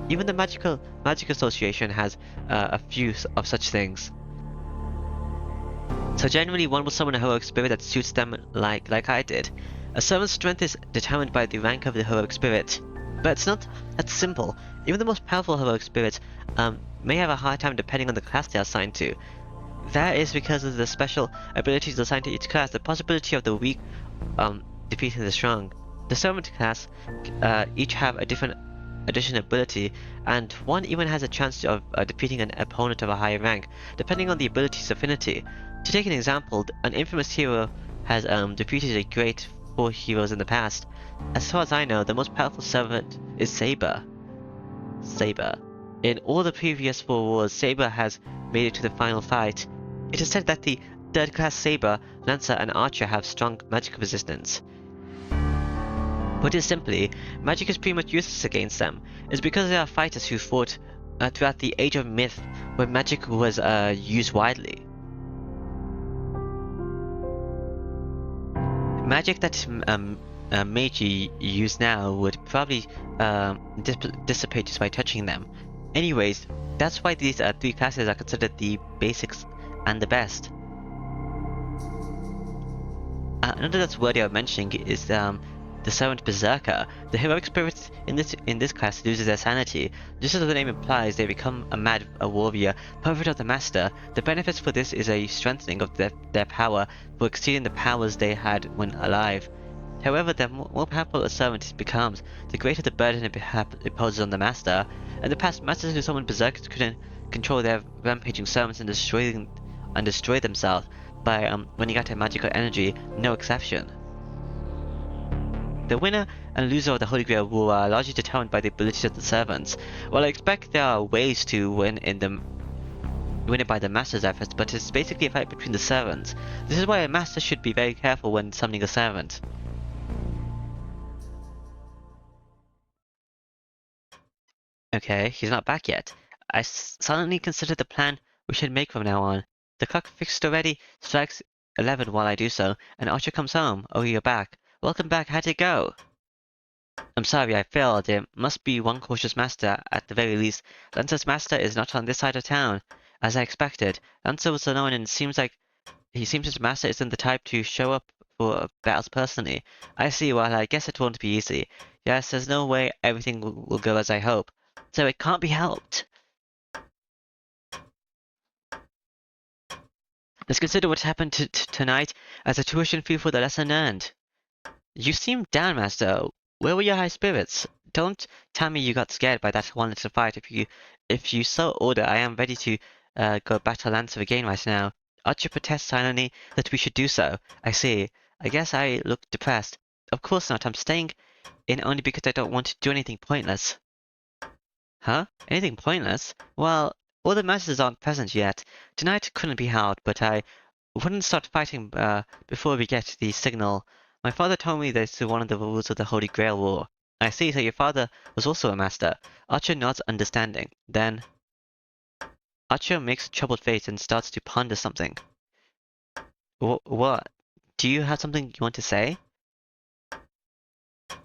Even the Magic Association has a few of such things. So generally one will summon a heroic spirit that suits them like I did. A servant's strength is determined by the rank of the heroic spirit. But it's not that simple. Even the most powerful heroic spirits may have a hard time depending on the class they are assigned to. That is because of the special abilities assigned to each class, the possibility of the weak defeating the strong. The servant class each have a different additional ability, and one even has a chance of defeating an opponent of a higher rank, depending on the ability's affinity. To take an example, an infamous hero has defeated a great 4 heroes in the past. As far as I know, the most powerful servant is Saber. In all the previous 4 wars, Saber has made it to the final fight. It is said that the 3rd class Saber, Lancer, and Archer have strong magic resistance. Put it simply, magic is pretty much useless against them. It's because they are fighters who fought throughout the age of myth, when magic was used widely. Magic that Meiji use now would probably dissipate just by touching them. Anyways, that's why these 3 classes are considered the basics and the best. Another that's worthy of mentioning is the Servant Berserker. The heroic spirits in this class loses their sanity. Just as the name implies, they become a warrior, perfect of the master. The benefits for this is a strengthening of their power for exceeding the powers they had when alive. However, the more powerful a servant becomes, the greater the burden it imposes on the master. In the past, masters who summoned berserkers couldn't control their rampaging servants and destroy themselves by running out of magical energy, no exception. The winner and loser of the Holy Grail War are largely determined by the abilities of the servants. While I expect there are ways to win it by the master's efforts, but it's basically a fight between the servants. This is why a master should be very careful when summoning a servant. Okay, he's not back yet. I silently consider the plan we should make from now on. The clock fixed already strikes 11 while I do so, and Archer comes home. Oh, you're back. Welcome back, how'd it go? I'm sorry, I failed. There must be one cautious master, at the very least. Lancer's master is not on this side of town. As I expected, Lancer was alone and seems his master isn't the type to show up for battles personally. I see, well, I guess it won't be easy. Yes, there's no way everything will go as I hope. So it can't be helped. Let's consider what happened tonight as a tuition fee for the lesson earned. You seem down, Master. Where were your high spirits? Don't tell me you got scared by that one little fight. If you so order, I am ready to go back to Lancer again right now. Archer protests silently that we should do so. I see. I guess I look depressed. Of course not. I'm staying in only because I don't want to do anything pointless. Huh? Anything pointless? Well, all the masters aren't present yet. Tonight couldn't be held, but I wouldn't start fighting before we get the signal. My father told me this is one of the rules of the Holy Grail War. I see, so your father was also a master. Archer nods understanding. Then Archer makes a troubled face and starts to ponder something. What? Do you have something you want to say?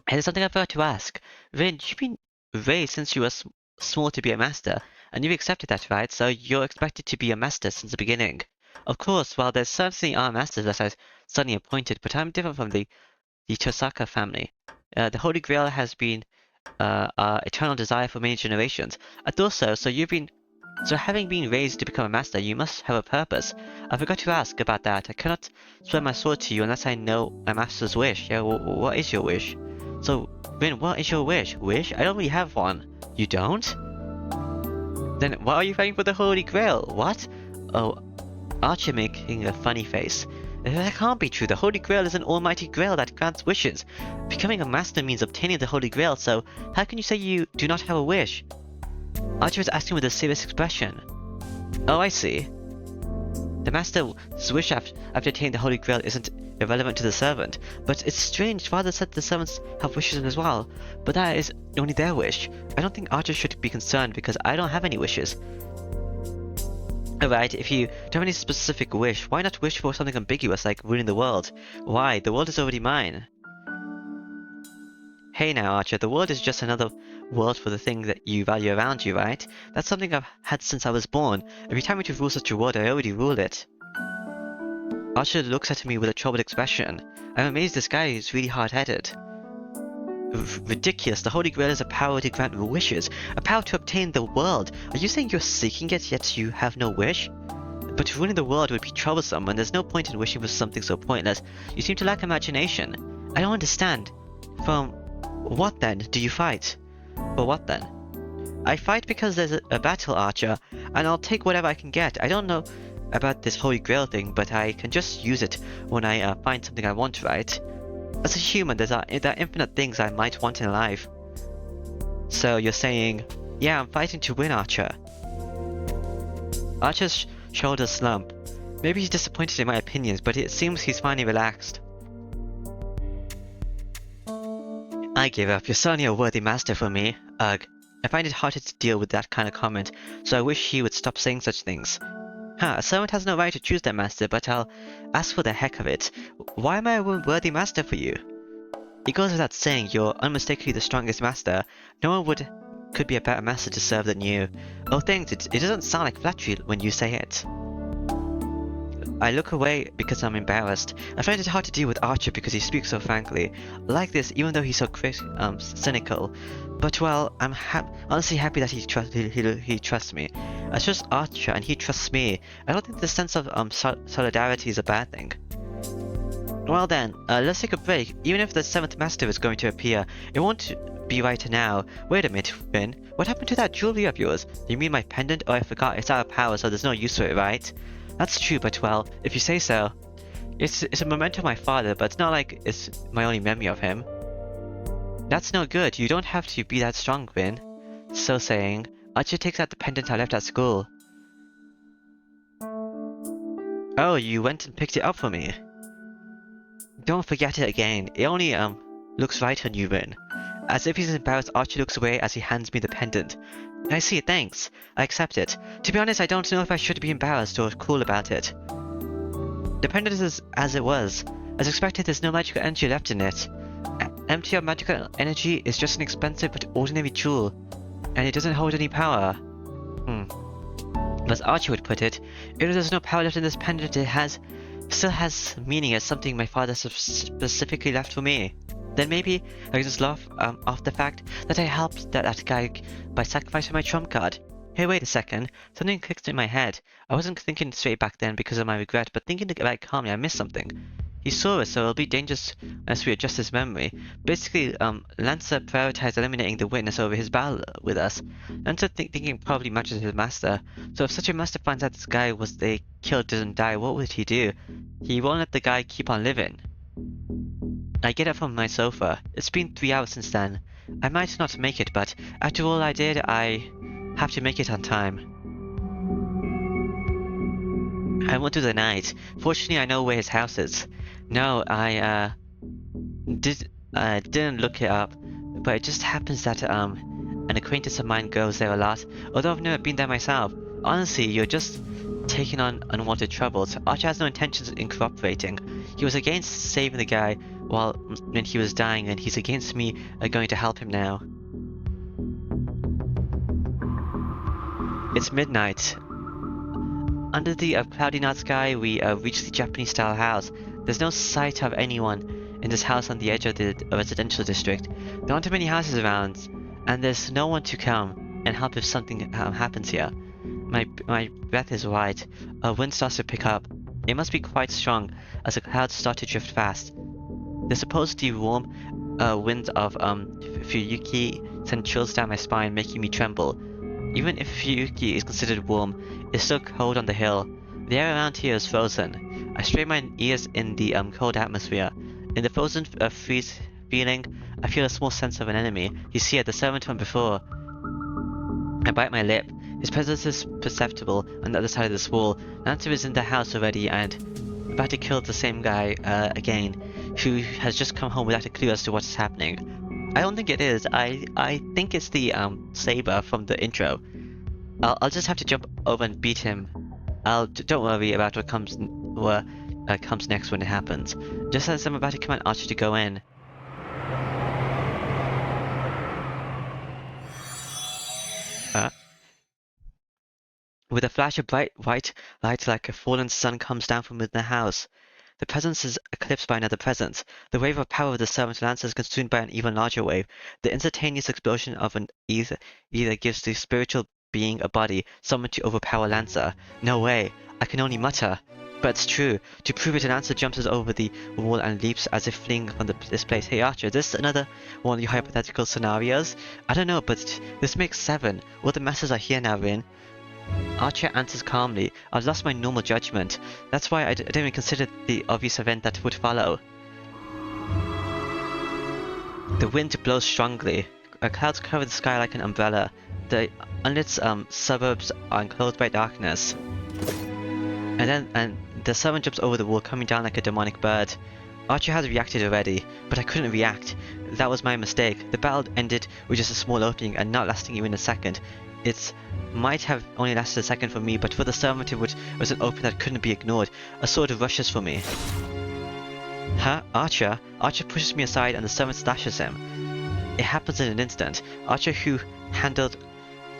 There's something I forgot to ask. Rin, you've been raised since you were small to be a master, and you've accepted that, right? So you're expected to be a master since the beginning. Of course, well, there certainly are masters that I suddenly appointed, but I'm different from the Tosaka family. The Holy Grail has been our eternal desire for many generations. I thought so, so having been raised to become a master, you must have a purpose. I forgot to ask about that. I cannot swear my sword to you unless I know my master's wish. Yeah, what is your wish? So, Rin, what is your wish? Wish? I don't really have one. You don't? Then why are you fighting for the Holy Grail? What? Oh, Archer making a funny face. That can't be true. The Holy Grail is an almighty grail that grants wishes. Becoming a master means obtaining the Holy Grail, so how can you say you do not have a wish? Archer is asking with a serious expression. Oh, I see. The master's wish after attaining the Holy Grail isn't irrelevant to the servant, but it's strange. Father said the servants have wishes as well, but that is only their wish. I don't think Archer should be concerned because I don't have any wishes. Alright, if you don't have any specific wish, why not wish for something ambiguous like ruling the world? Why? The world is already mine. Hey now, Archer, the world is just another world for the thing that you value around you, right? That's something I've had since I was born. Every time to rule such a world, I already rule it. Archer looks at me with a troubled expression. I'm amazed this guy is really hard-headed. Ridiculous. The Holy Grail is a power to grant wishes, a power to obtain the world. Are you saying you're seeking it, yet you have no wish? But ruling the world would be troublesome, and there's no point in wishing for something so pointless. You seem to lack imagination. I don't understand. From what then do you fight? For what then? I fight because there's a battle, Archer, and I'll take whatever I can get. I don't know about this Holy Grail thing, but I can just use it when I find something I want, right? As a human, there are infinite things I might want in life. So you're saying, yeah, I'm fighting to win, Archer. Archer's shoulders slump. Maybe he's disappointed in my opinions, but it seems he's finally relaxed. I give up. You're certainly a worthy master for me. Ugh. I find it harder to deal with that kind of comment, so I wish he would stop saying such things. A servant has no right to choose their master, but I'll ask for the heck of it. Why am I a worthy master for you? It goes without saying, you're unmistakably the strongest master. No one could be a better master to serve than you. Oh thanks, it doesn't sound like flattery when you say it. I look away because I'm embarrassed. I find it hard to deal with Archer because he speaks so frankly. Like this, even though he's so cynical. But well, I'm honestly happy that he trusts me. I trust Archer and he trusts me. I don't think the sense of solidarity is a bad thing. Well then, let's take a break. Even if the 7th Master is going to appear, it won't be right now. Wait a minute, Finn. What happened to that jewelry of yours? You mean my pendant? Oh, I forgot. It's out of power, so there's no use for it, right? That's true, but well, if you say so. It's a memento of my father, but it's not like it's my only memory of him. That's no good. You don't have to be that strong, Vin. So saying, Archer takes out the pendant I left at school. Oh, you went and picked it up for me. Don't forget it again. It only looks right on you, Vin. As if he's embarrassed, Archer looks away as he hands me the pendant. I see, thanks. I accept it. To be honest, I don't know if I should be embarrassed or cool about it. The pendant is as it was. As expected, there's no magical energy left in it. Empty of magical energy is just an expensive but ordinary jewel. And it doesn't hold any power. As Archer would put it, if there's no power left in this pendant, it still has meaning as something my father specifically left for me. Then maybe I can just laugh off the fact that I helped that guy by sacrificing my trump card. Hey, wait a second. Something clicked in my head. I wasn't thinking straight back then because of my regret, but thinking about it calmly, I missed something. He saw us, so it'll be dangerous unless we adjust his memory. Basically, Lancer prioritized eliminating the witness over his battle with us. Lancer thinking probably matches his master. So if such a master finds out this guy was they killed didn't die, what would he do? He won't let the guy keep on living. I get up from my sofa. It's been 3 hours since then. I might not make it, but after all I did, I have to make it on time. I went through the night. Fortunately, I know where his house is. No, I didn't look it up, but it just happens that an acquaintance of mine goes there a lot. Although I've never been there myself. Honestly, you're just taking on unwanted troubles. Archer has no intentions in cooperating. He was against saving the guy when he was dying, and he's against me going to help him now. It's midnight. Under the cloudy night sky, we reach the Japanese-style house. There's no sight of anyone in this house on the edge of the residential district. There aren't many houses around, and there's no one to come and help if something happens here. My breath is white. A wind starts to pick up. It must be quite strong, as the clouds start to drift fast. The supposedly warm winds of Fuyuki send chills down my spine, making me tremble. Even if Fuyuki is considered warm, it's still cold on the hill. The air around here is frozen. I strain my ears in the cold atmosphere. In the frozen freeze feeling, I feel a small sense of an enemy. He's here, the servant from before. I bite my lip. His presence is perceptible on the other side of this wall. Lancer is in the house already and about to kill the same guy again, who has just come home without a clue as to what's happening. I don't think it is. I think it's the saber from the intro. I'll just have to jump over and beat him. Don't worry about what comes next when it happens. Just as I'm about to command Archer to go in. With a flash of bright white light like a fallen sun comes down from within the house. The presence is eclipsed by another presence. The wave of power of the servant Lancer is consumed by an even larger wave. The instantaneous explosion of an either gives the spiritual being a body, summoned to overpower Lancer. No way. I can only mutter. But it's true. To prove it, Lancer jumps over the wall and leaps as if fleeing from this place. Hey Archer, is this another one of your hypothetical scenarios? I don't know, but this makes 7. All the masses are here now, Rin. Archer answers calmly. I've lost my normal judgment. That's why I didn't even consider the obvious event that would follow. The wind blows strongly. Clouds cover the sky like an umbrella. The unlit suburbs are enclosed by darkness. And the servant jumps over the wall, coming down like a demonic bird. Archer has reacted already, but I couldn't react. That was my mistake. The battle ended with just a small opening and not lasting even a second. It might have only lasted a second for me, but for the servant it was an opening that couldn't be ignored. A sword rushes for me. Huh? Archer? Archer pushes me aside and the servant slashes him. It happens in an instant. Archer, who handled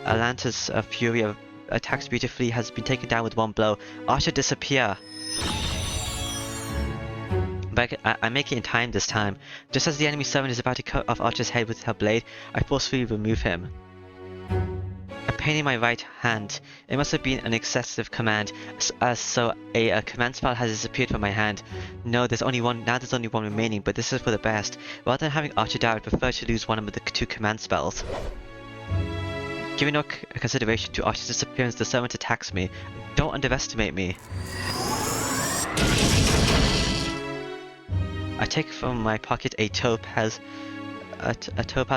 Atlanta's fury of attacks beautifully, has been taken down with one blow. Archer, disappear! But I make it in time this time. Just as the enemy servant is about to cut off Archer's head with her blade, I forcefully remove him. A pain in my right hand. It must have been an excessive command, so a command spell has disappeared from my hand. No, there's only one remaining, but this is for the best. Rather than having Archer die, I would prefer to lose one of the 2 command spells. Giving no consideration to Archer's disappearance, the servant attacks me. Don't underestimate me. I take from my pocket a topaz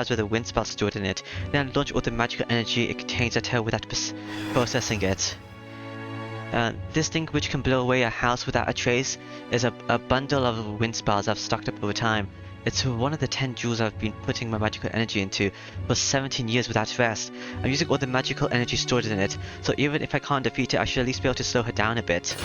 with a wind spell stored in it, then launch all the magical energy it contains at her without processing it. This thing, which can blow away a house without a trace, is a bundle of wind spells I've stocked up over time. It's one of the 10 jewels I've been putting my magical energy into for 17 years without rest. I'm using all the magical energy stored in it, so even if I can't defeat it, I should at least be able to slow her down a bit.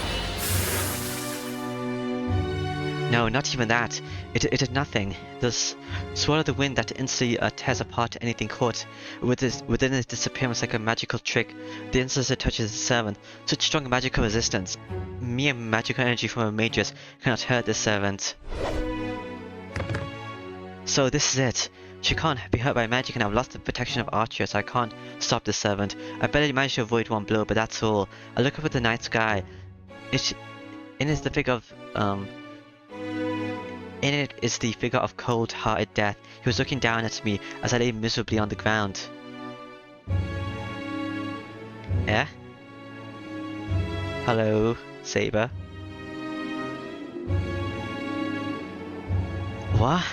No, not even that. It did nothing. The swirl of the wind that instantly tears apart anything caught within its disappearance like a magical trick. The instant it touches the servant. Such strong magical resistance. Mere magical energy from a magus cannot hurt this servant. So this is it. She can't be hurt by magic and I've lost the protection of Archer, so I can't stop the servant. I barely managed to avoid one blow, but that's all. I look up at the night sky. In is the figure of, in it is the figure of cold-hearted death. He was looking down at me as I lay miserably on the ground. Yeah? Hello, Saber. What?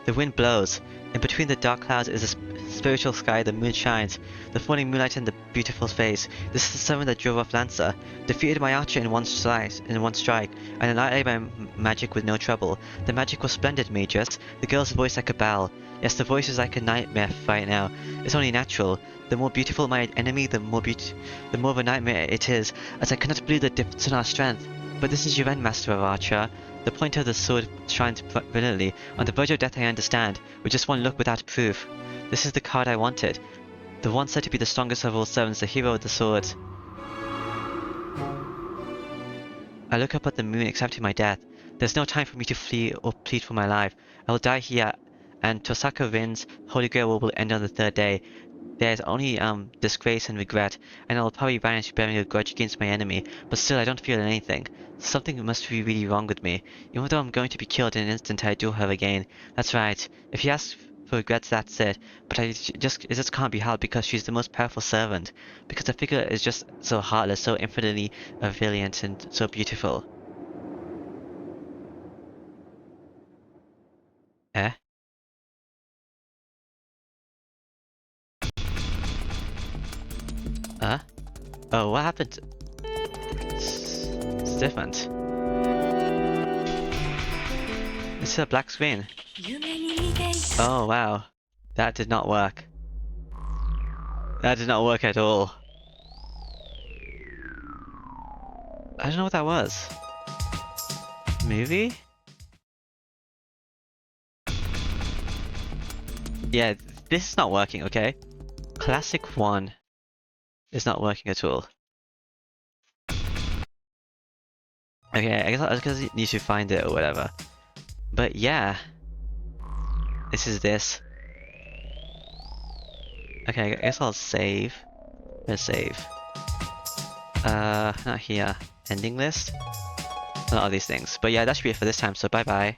The wind blows. In between the dark clouds is a spiritual sky, the moon shines. The falling moonlight and the beautiful face. This is the servant that drove off Lancer. Defeated my archer in one strike, and annihilated my magic with no trouble. The magic was splendid, Magus. The girl's voice like a bell. Yes, the voice is like a nightmare right now. It's only natural. The more beautiful my enemy, the more of a nightmare it is, as I cannot believe the difference in our strength. But this is your end, Master of Archer. The point of the sword shines brilliantly. On the verge of death I understand, with just one look without proof. This is the card I wanted. The one said to be the strongest of all servants, the hero of the sword. I look up at the moon, accepting my death. There's no time for me to flee or plead for my life. I will die here, and Tosaka wins. Holy Grail will end on the third day. There's only disgrace and regret, and I will probably vanish bearing a grudge against my enemy, but still I don't feel anything. Something must be really wrong with me. Even though I'm going to be killed in an instant, I do her again. That's right. If he asks for regrets, that's it. But it just can't be held because she's the most powerful servant. Because the figure is just so heartless, so infinitely valiant, and so beautiful. Eh? Huh? Oh, what happened? It's different. It's a black screen. Oh wow. That did not work. That did not work at all. I don't know what that was. Movie? Yeah, this is not working, okay? Classic 1 is not working at all. Okay, I guess I need to find it or whatever. But yeah. This is this. Okay, I guess I'll save. Let's save. Not here. Ending list? Not all these things. But yeah, that should be it for this time, so bye bye.